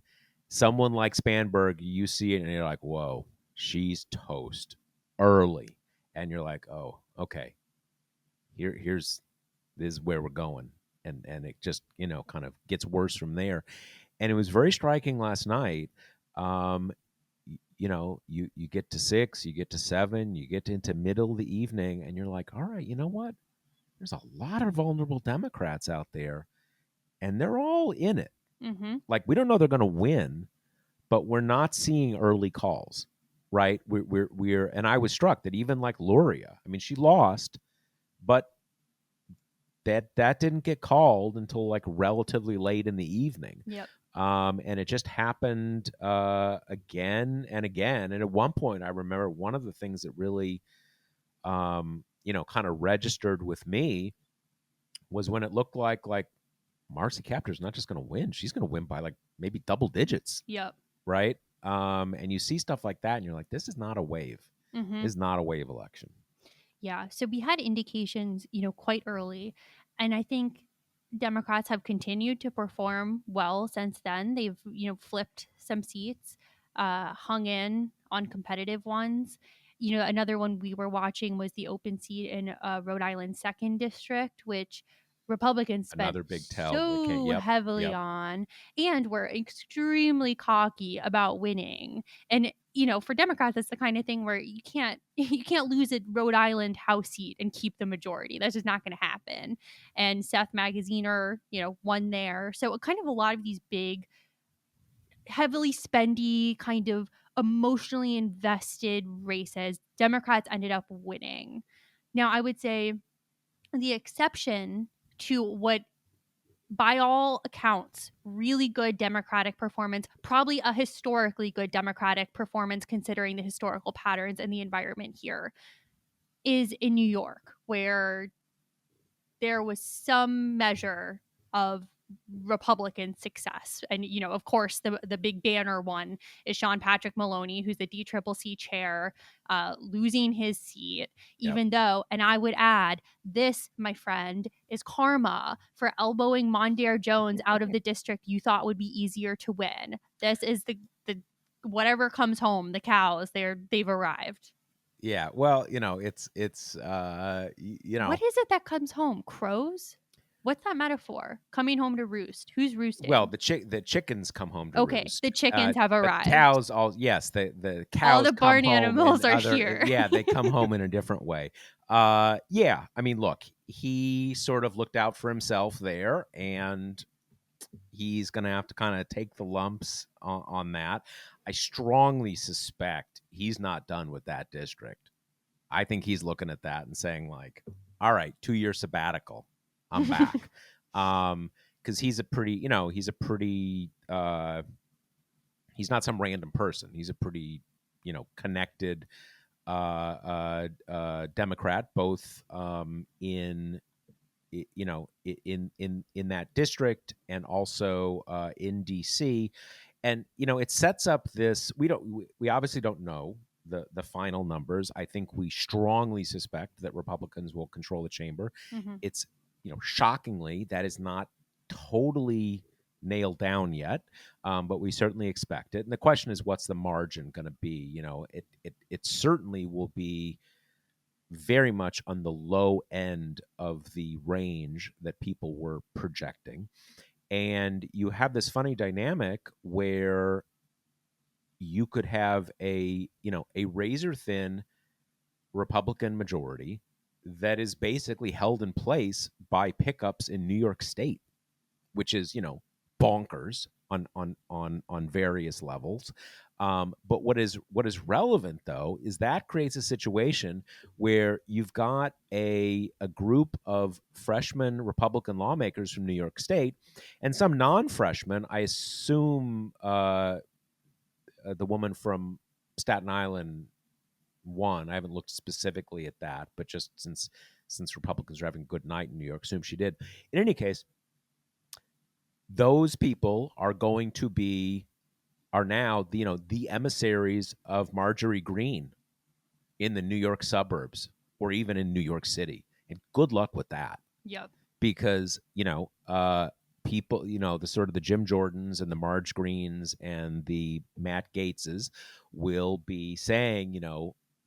someone like Spanberg, you see it, and you're like, whoa, she's toast early, and you're like, oh, okay, here's this is where we're going, and it just kind of gets worse from there. And it was very striking last night. um you get to 6, you get to 7, you get into middle of the evening, and you're like, all right, you know what, there's a lot of vulnerable Democrats out there, and they're all in it. Mm-hmm. Like, we don't know they're going to win, but we're not seeing early calls, right? We're and I was struck that even like Luria, I mean, she lost, but that didn't get called until like relatively late in the evening. Yep. And it just happened again and again. And at one point, I remember one of the things that really, kind of registered with me was when it looked like Marcy Kaptur's not just going to win; she's going to win by like maybe double digits, Yep. right? And you see stuff like that, and you're like, this is not a wave. Mm-hmm. This is not a wave election. Yeah. So we had indications, quite early. And I think Democrats have continued to perform well since then. They've, flipped some seats, hung in on competitive ones. Another one we were watching was the open seat in Rhode Island 2nd District, which Republicans spent Another big tell. so Yep. heavily Yep. on and were extremely cocky about winning. And for Democrats, it's the kind of thing where you can't you can't lose a Rhode Island House seat and keep the majority. That's just not going to happen. And Seth Magaziner, won there. So kind of a lot of these big, heavily spendy, kind of emotionally invested races, Democrats ended up winning. Now, I would say the exception to what, by all accounts, really good Democratic performance, probably a historically good Democratic performance considering the historical patterns and the environment here, is in New York, where there was some measure of Republican success. And, of course, the big banner one is Sean Patrick Maloney, who's the DCCC chair, losing his seat, even though, and I would add, this, my friend, is karma for elbowing Mondaire Jones out of the district you thought would be easier to win. This is the whatever comes home, the cows, they've arrived. Yeah, well, it's What is it that comes home? Crows? What's that metaphor? Coming home to roost. Who's roosting? well, the chickens come home to Okay, roost. the chickens have The arrived. cows, the cows, All the come barn home animals in are other, here. yeah, they come home in a different way. Yeah, I mean, look, he sort of looked out for himself there, and he's going to have to kind of take the lumps on that. I strongly suspect he's not done with that district. I think he's looking at that and saying like, all right, 2-year sabbatical, I'm back. Because he's a pretty, he's not some random person. He's a pretty, connected Democrat, both in in that district and also in DC. And it sets up this. We obviously don't know the final numbers. I think we strongly suspect that Republicans will control the chamber. Mm-hmm. It's shockingly, that is not totally nailed down yet, but we certainly expect it. And the question is, what's the margin going to be? It certainly will be very much on the low end of the range that people were projecting. And you have this funny dynamic where you could have a razor thin Republican majority that is basically held in place by pickups in New York State, which is bonkers on various levels. But what is relevant though is that creates a situation where you've got a group of freshman Republican lawmakers from New York State and some non-freshmen. I assume the woman from Staten Island, won. I haven't looked specifically at that, but just since Republicans are having a good night in New York, assume she did. In any case, those people are now the emissaries of Marjorie Greene in the New York suburbs or even in New York City. And good luck with that, Yep. because people, the sort of the Jim Jordans and the Marge Greens and the Matt Gateses will be saying,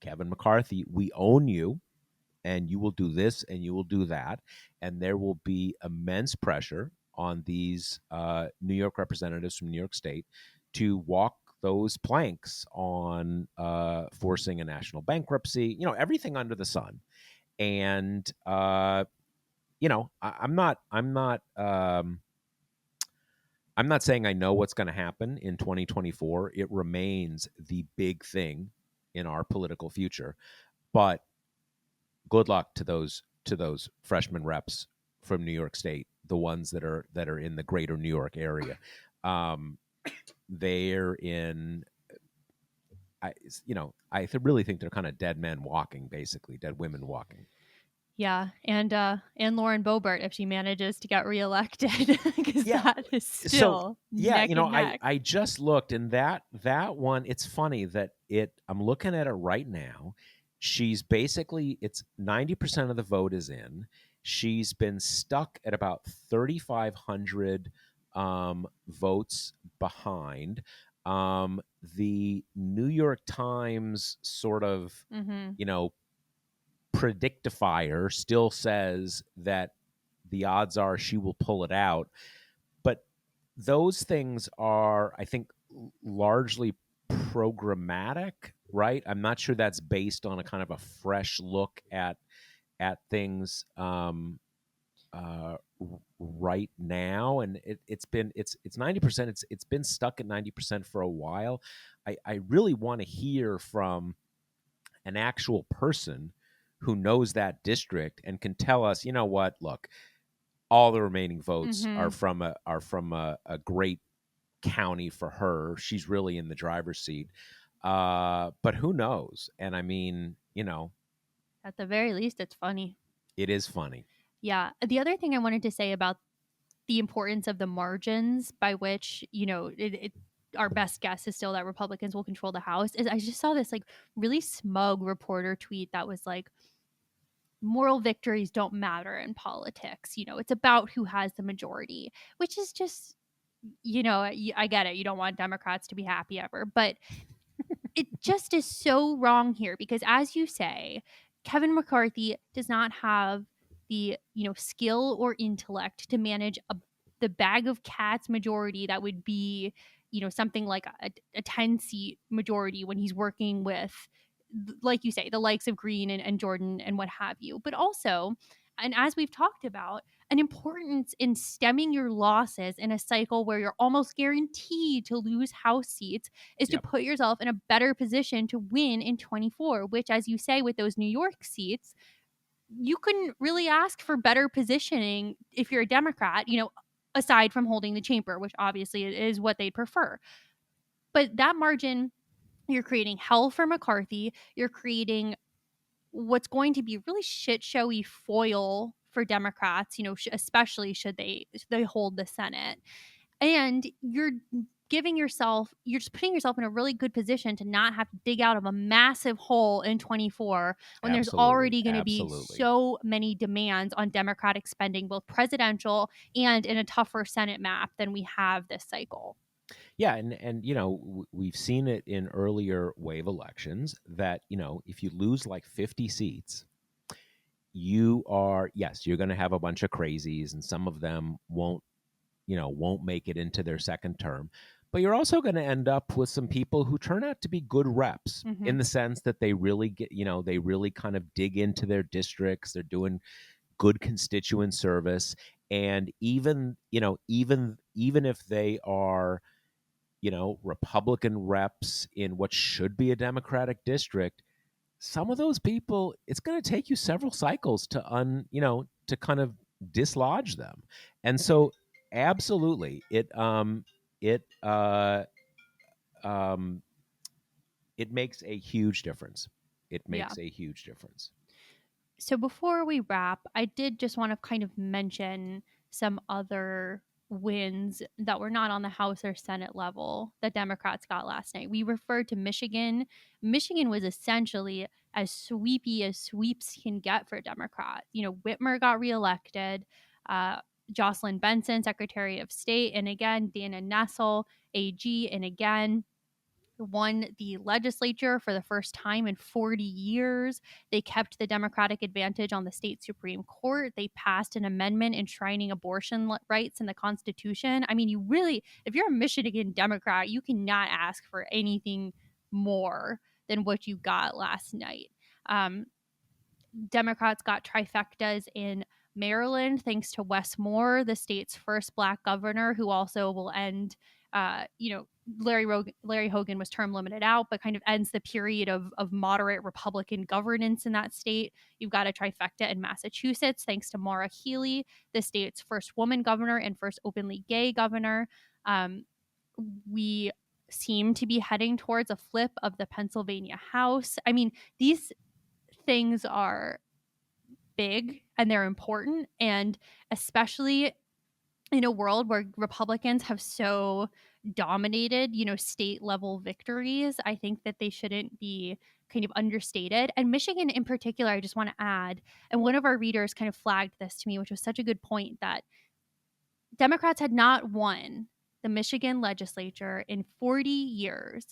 Kevin McCarthy, we own you, and you will do this and you will do that, and there will be immense pressure on these New York representatives from New York State to walk those planks on forcing a national bankruptcy, everything under the sun. And I'm not saying I know what's going to happen in 2024. It remains the big thing in our political future, but good luck to those freshman reps from New York State, the ones that are in the greater New York area. They're in. I really think they're kind of dead men walking, basically dead women walking. Yeah, and Lauren Boebert, if she manages to get reelected, because Yeah. that is So still yeah, neck and neck. I just looked, and that one. It's funny that I'm looking at it right now. She's basically, it's 90% of the vote is in. She's been stuck at about 3,500 votes behind. The New York Times sort of, Mm-hmm. predictifier still says that the odds are she will pull it out. But those things are, I think, largely programmatic, right? I'm not sure that's based on a kind of a fresh look at things right now. And it's 90%. It's been stuck at 90% for a while. I really want to hear from an actual person who knows that district and can tell us, what, look, all the remaining votes Mm-hmm. are from a great county for her. She's really in the driver's seat. But who knows? And I mean, At the very least, it's funny. it is funny. Yeah. The other thing I wanted to say about the importance of the margins by which, our best guess is still that Republicans will control the House is I just saw this like really smug reporter tweet that was like, moral victories don't matter in politics. It's about who has the majority, which is just, I get it. You don't want Democrats to be happy ever, but it just is so wrong here because, as you say, Kevin McCarthy does not have the skill or intellect to manage the bag of cats majority that would be something like a 10-seat majority when he's working with, like you say, the likes of Green and Jordan and what have you. But also, and as we've talked about, an importance in stemming your losses in a cycle where you're almost guaranteed to lose House seats is to Yep. put yourself in a better position to win in 24, which, as you say, with those New York seats, you couldn't really ask for better positioning if you're a Democrat, aside from holding the chamber, which obviously is what they'd prefer. But that margin, you're creating hell for McCarthy. You're creating what's going to be really shit showy foil for Democrats, especially should they hold the Senate. And you're just putting yourself in a really good position to not have to dig out of a massive hole in 24 when there's Absolutely. already going to be Absolutely. so many demands on Democratic spending, both presidential and in a tougher Senate map than we have this cycle. Yeah, and we've seen it in earlier wave elections that if you lose like 50 seats, you're going to have a bunch of crazies, and some of them won't make it into their second term. But you're also going to end up with some people who turn out to be good reps Mm-hmm. in the sense that they really they really kind of dig into their districts. They're doing good constituent service. And even if they are, Republican reps in what should be a Democratic district, some of those people, it's going to take you several cycles to kind of dislodge them. And so absolutely it um it makes a huge difference It Yeah. makes a huge difference. So before we wrap, I did just want to kind of mention some other wins that were not on the House or Senate level that Democrats got last night. We referred to Michigan. Michigan was essentially as sweepy as sweeps can get for Democrats. You know, Whitmer got reelected, uh, Jocelyn Benson, Secretary of State, and again, Dana Nessel, AG, and again, won the legislature for the first time in 40 years. They kept the Democratic advantage on the state Supreme Court. They passed an amendment enshrining abortion rights in the Constitution. I mean, you really, if you're a Michigan Democrat, you cannot ask for anything more than what you got last night. Um, Democrats got trifectas in Maryland, thanks to Wes Moore, the state's first Black governor, who also will end. Larry Hogan was term limited out, but kind of ends the period of moderate Republican governance in that state. You've got a trifecta in Massachusetts, thanks to Maura Healey, the state's first woman governor and first openly gay governor. We seem to be heading towards a flip of the Pennsylvania House. I mean, these things are big and they're important, and especially in a world where Republicans have so dominated, state level victories, I think that they shouldn't be kind of understated. And Michigan in particular, I just want to add, and one of our readers kind of flagged this to me, which was such a good point, that Democrats had not won the Michigan legislature in 40 years.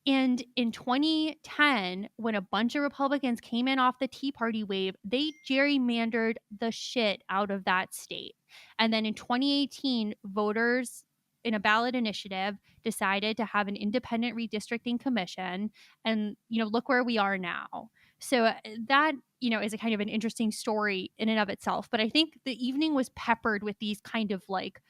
And in 2010, when a bunch of Republicans came in off the Tea Party wave, they gerrymandered the shit out of that state. And then in 2018, voters in a ballot initiative decided to have an independent redistricting commission. And, look where we are now. So that, is a kind of an interesting story in and of itself. But I think the evening was peppered with these kind of like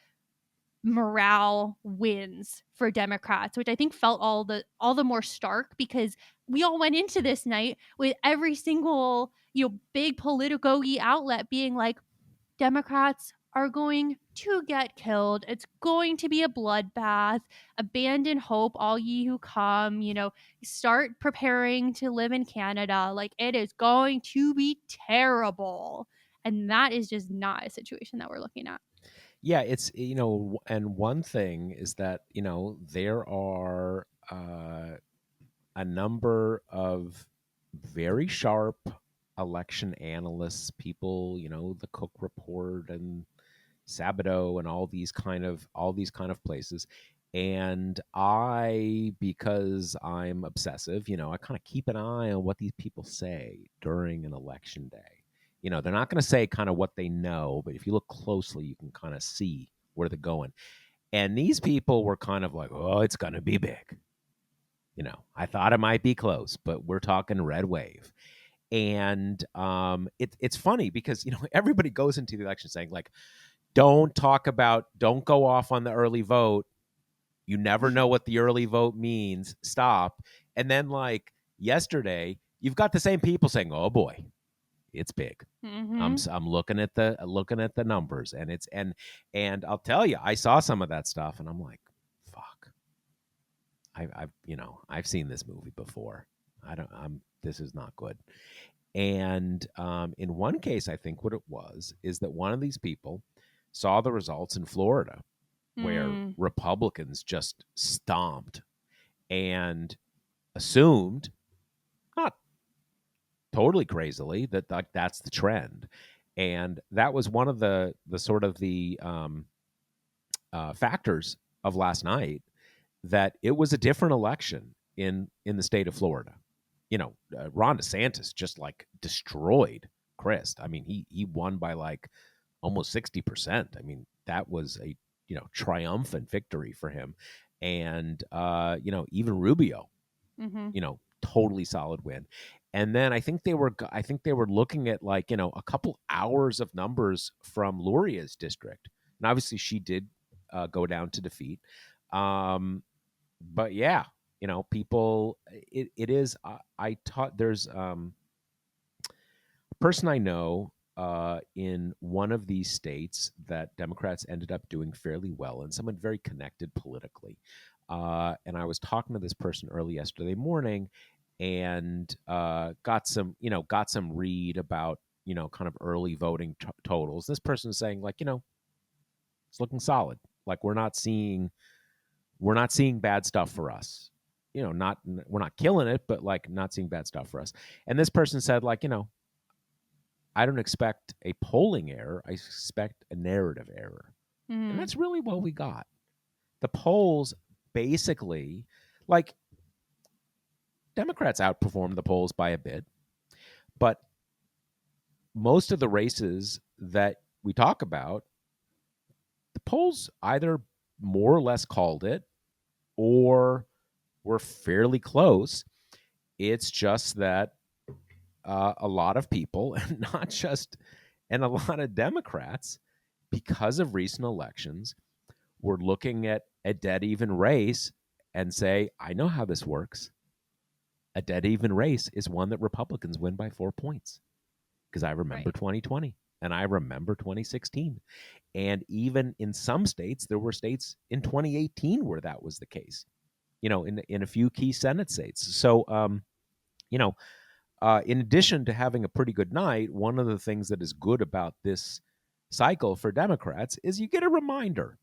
morale wins for Democrats, which I think felt all the more stark because we all went into this night with every single, big politico-y outlet being like, Democrats are going to get killed. It's going to be a bloodbath. Abandon hope, all ye who come, start preparing to live in Canada. Like, it is going to be terrible. And that is just not a situation that we're looking at. Yeah, it's and one thing is that there are a number of very sharp election analysts, people, the Cook Report and Sabato and all these kind of places. And because I'm obsessive, I kind of keep an eye on what these people say during an election day. They're not going to say kind of what they know, but if you look closely, you can kind of see where they're going. And these people were kind of like, oh, it's going to be big. I thought it might be close, but we're talking red wave. And it's funny because, everybody goes into the election saying, like, don't go off on the early vote. You never know what the early vote means. Stop. And then, like, yesterday, you've got the same people saying, oh boy, it's big. Mm-hmm. I'm looking at the numbers, and and I'll tell you, I saw some of that stuff, and I'm like, fuck. I've seen this movie before. This is not good. And in one case, I think what it was is that one of these people saw the results in Florida, where Republicans just stomped and assumed, not totally crazily, that that's the trend. And that was one of the sort of the factors of last night, that it was a different election in the state of Florida. Ron DeSantis just like destroyed Crist. I mean, he won by like almost 60%. I mean, that was a triumphant victory for him. And even Rubio, Mm-hmm. totally solid win. And then I think they were looking at like a couple hours of numbers from Luria's district, and obviously she did go down to defeat. But yeah, people, it is. I taught there's a person I know in one of these states that Democrats ended up doing fairly well, and someone very connected politically. And I was talking to this person early yesterday morning, and got some read about kind of early voting totals. This person is saying, like, it's looking solid. Like, we're not seeing bad stuff for us. Not we're not killing it, but like not seeing bad stuff for us. And this person said, like, I don't expect a polling error. I expect a narrative error. And that's really what we got. The polls basically, like, Democrats outperformed the polls by a bit, but most of the races that we talk about, the polls either more or less called it or were fairly close. It's just that a lot of people, and a lot of Democrats, because of recent elections, were looking at a dead even race and say, I know how this works. A dead even race is one that Republicans win by 4 points. Because I remember 2020 and I remember 2016. And even in some states, there were states in 2018 where that was the case, in a few key Senate states. So, in addition to having a pretty good night, one of the things that is good about this cycle for Democrats is you get a reminder.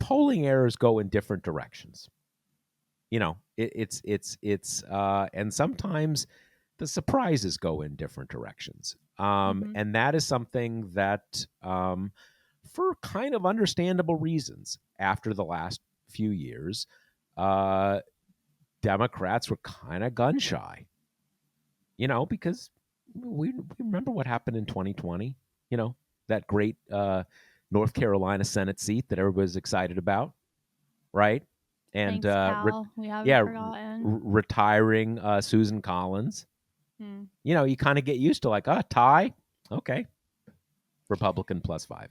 Polling errors go in different directions. And sometimes the surprises go in different directions. And that is something that, for kind of understandable reasons, after the last few years, Democrats were kind of gun shy, because we remember what happened in 2020, that great North Carolina Senate seat that everybody was excited about, right? And Thanks, Cal. We haven't forgotten. Retiring Susan Collins. You kind of get used to, like, tie. Okay. Republican +5.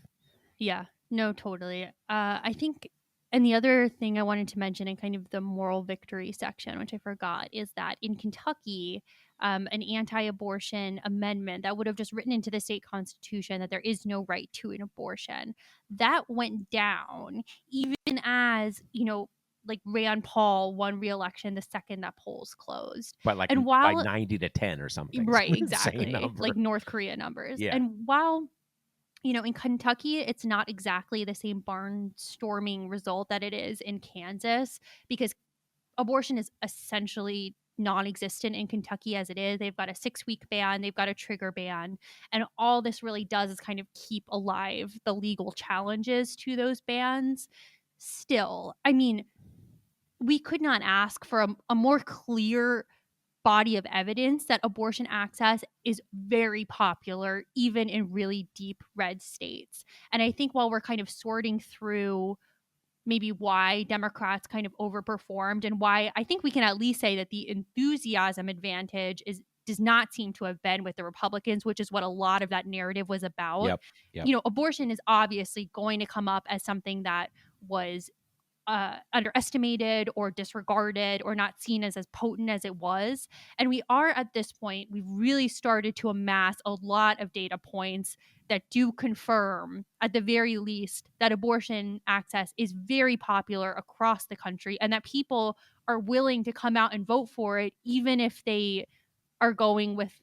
Yeah, no, totally. I think, and the other thing I wanted to mention in kind of the moral victory section, which I forgot, is that in Kentucky, an anti-abortion amendment that would have just written into the state constitution that there is no right to an abortion, that went down even as, like Rand Paul won re-election the second that polls closed. And by 90 to 10 or something. Right, exactly. Like North Korea numbers. Yeah. And while in Kentucky, it's not exactly the same barnstorming result that it is in Kansas, because abortion is essentially non-existent in Kentucky as it is. They've got a 6-week ban, they've got a trigger ban, and all this really does is kind of keep alive the legal challenges to those bans. Still, I mean, we could not ask for a more clear body of evidence that abortion access is very popular, even in really deep red states. And I think while we're kind of sorting through maybe why Democrats kind of overperformed, and why I think we can at least say that the enthusiasm advantage does not seem to have been with the Republicans, which is what a lot of that narrative was about. Yep. Abortion is obviously going to come up as something that was underestimated or disregarded or not seen as potent as it was. And we are at this point, we've really started to amass a lot of data points that do confirm, at the very least, that abortion access is very popular across the country and that people are willing to come out and vote for it, even if they are going with,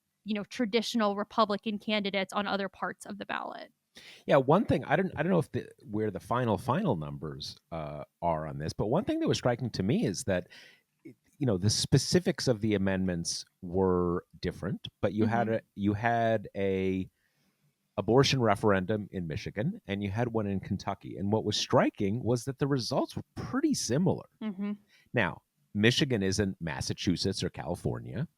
traditional Republican candidates on other parts of the ballot. Yeah, one thing, I don't know if where the final numbers are on this, but one thing that was striking to me is that the specifics of the amendments were different, but you had a abortion referendum in Michigan and you had one in Kentucky, and what was striking was that the results were pretty similar. Now, Michigan isn't Massachusetts or California,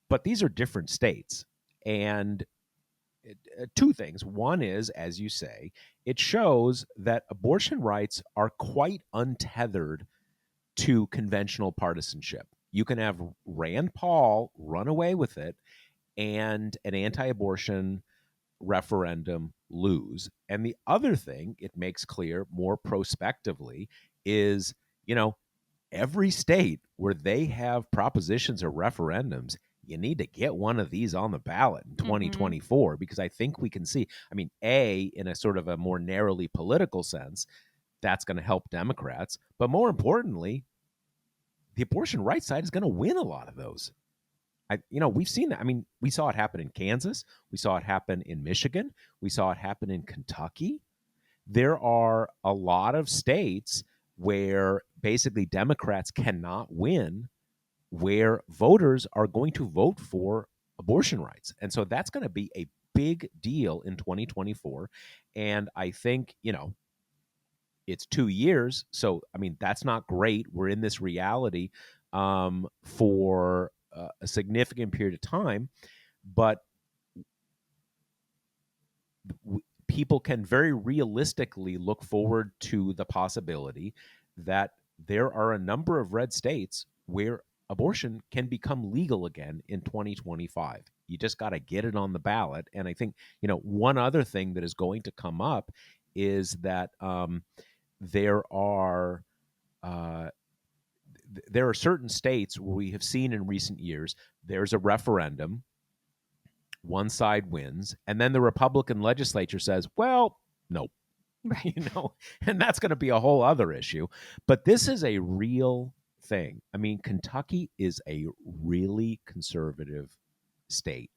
but these are different states, and two things. One is, as you say, it shows that abortion rights are quite untethered to conventional partisanship. You can have Rand Paul run away with it and an anti-abortion referendum lose. And the other thing it makes clear more prospectively is, every state where they have propositions or referendums, you need to get one of these on the ballot in 2024, because I think we can see, in a sort of a more narrowly political sense, that's going to help Democrats. But more importantly, the abortion rights side is going to win a lot of those. We've seen that. I mean, we saw it happen in Kansas. We saw it happen in Michigan. We saw it happen in Kentucky. There are a lot of states where basically Democrats cannot win, where voters are going to vote for abortion rights. And so that's going to be a big deal in 2024. And I think, it's 2 years. So, I mean, that's not great. We're in this reality for a significant period of time. But people can very realistically look forward to the possibility that there are a number of red states where abortion can become legal again in 2025. You just got to get it on the ballot. And I think, one other thing that is going to come up is that there are certain states where we have seen in recent years there's a referendum, one side wins, and then the Republican legislature says, well, nope. Right. And that's going to be a whole other issue. But this is a real thing. I mean, Kentucky is a really conservative state,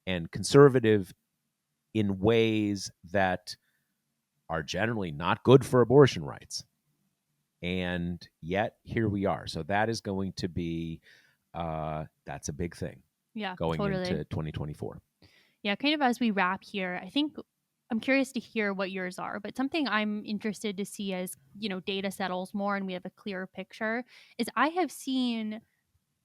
and conservative in ways that are generally not good for abortion rights. And yet here we are. So that is going to be, that's a big thing. Yeah, going totally. into 2024. Yeah, kind of as we wrap here, I think I'm curious to hear what yours are, but something I'm interested to see as, data settles more and we have a clearer picture is I have seen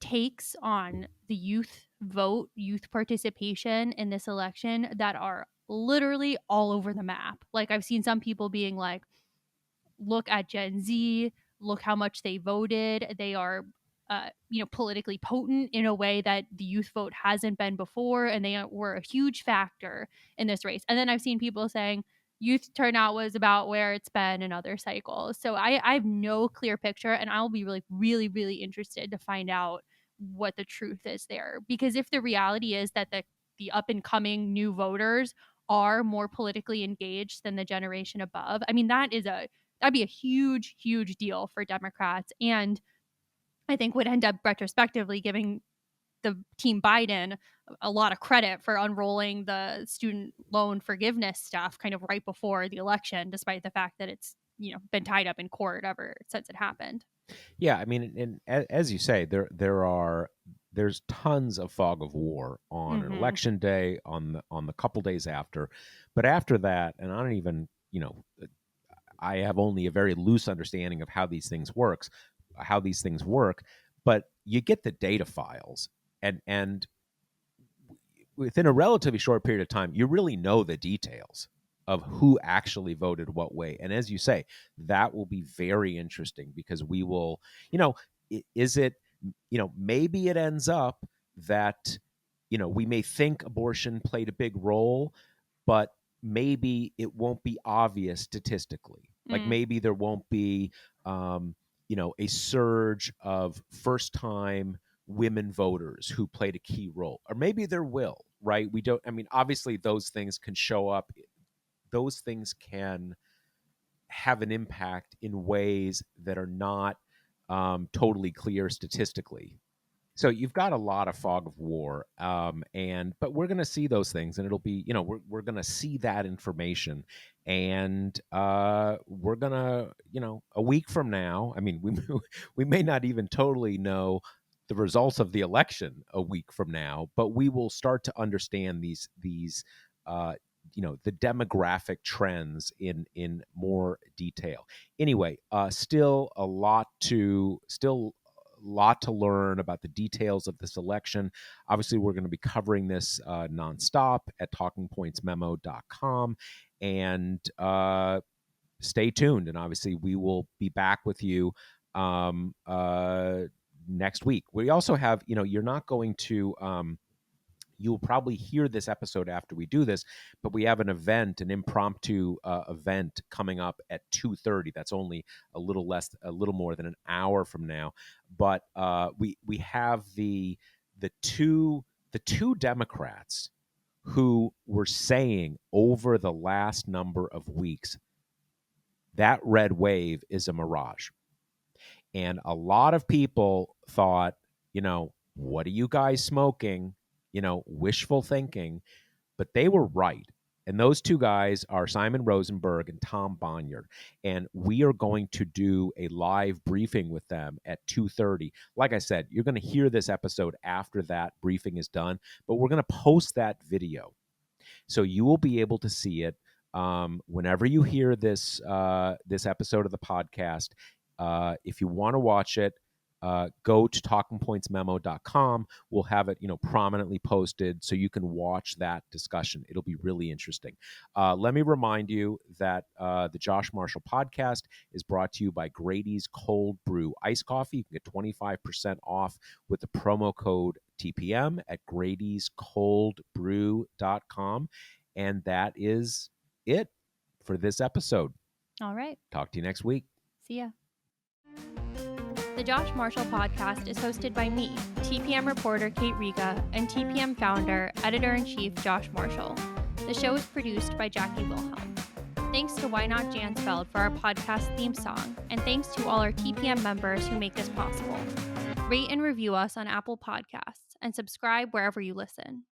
takes on the youth vote, youth participation in this election that are literally all over the map. Like I've seen some people being like, look at Gen Z, look how much they voted. They are politically potent in a way that the youth vote hasn't been before, and they were a huge factor in this race. And then I've seen people saying youth turnout was about where it's been in other cycles. So I have no clear picture, and I'll be really, really, really interested to find out what the truth is there. Because if the reality is that the up and coming new voters are more politically engaged than the generation above, I mean, that'd be a huge, huge deal for Democrats. And I think would end up retrospectively giving the team Biden a lot of credit for unrolling the student loan forgiveness stuff kind of right before the election, despite the fact that it's, been tied up in court ever since it happened. Yeah, I mean, and as you say, there's tons of fog of war on an election day, on the couple days after, but after that, and I don't even, I have only a very loose understanding of how these things work, but you get the data files, and within a relatively short period of time, you really know the details of who actually voted what way. And as you say, that will be very interesting because we will, is it, maybe it ends up that, we may think abortion played a big role, but maybe it won't be obvious statistically. Like maybe there won't be, a surge of first-time women voters who played a key role, or maybe there will, right? We don't. I mean, obviously, those things can show up. Those things can have an impact in ways that are not totally clear statistically. So you've got a lot of fog of war, but we're going to see those things, and it'll be, we're going to see that information, and we're going to, a week from now, I mean, we may not even totally know the results of the election a week from now, but we will start to understand these the demographic trends in more detail. Anyway, still a lot to learn about the details of this election. Obviously, we're going to be covering this nonstop at talkingpointsmemo.com, and stay tuned. And obviously, we will be back with you next week. We also have, you're not going to you'll probably hear this episode after we do this, but we have an impromptu event coming up at 2:30. That's only a little more than an hour from now. But we have the two Democrats who were saying over the last number of weeks that red wave is a mirage. And a lot of people thought, what are you guys smoking? Wishful thinking. But they were right. And those two guys are Simon Rosenberg and Tom Bonyard. And we are going to do a live briefing with them at 2:30. Like I said, you're going to hear this episode after that briefing is done, but we're going to post that video. So you will be able to see it whenever you hear this episode of the podcast. If you want to watch it, go to talkingpointsmemo.com. We'll have it, prominently posted so you can watch that discussion. It'll be really interesting. Let me remind you that the Josh Marshall podcast is brought to you by Grady's Cold Brew Ice Coffee. You can get 25% off with the promo code TPM at gradyscoldbrew.com. And that is it for this episode. All right. Talk to you next week. See ya. The Josh Marshall podcast is hosted by me, TPM reporter Kate Riga, and TPM founder, editor-in-chief Josh Marshall. The show is produced by Jackie Wilhelm. Thanks to Why Not Jansfeld for our podcast theme song, and thanks to all our TPM members who make this possible. Rate and review us on Apple Podcasts, and subscribe wherever you listen.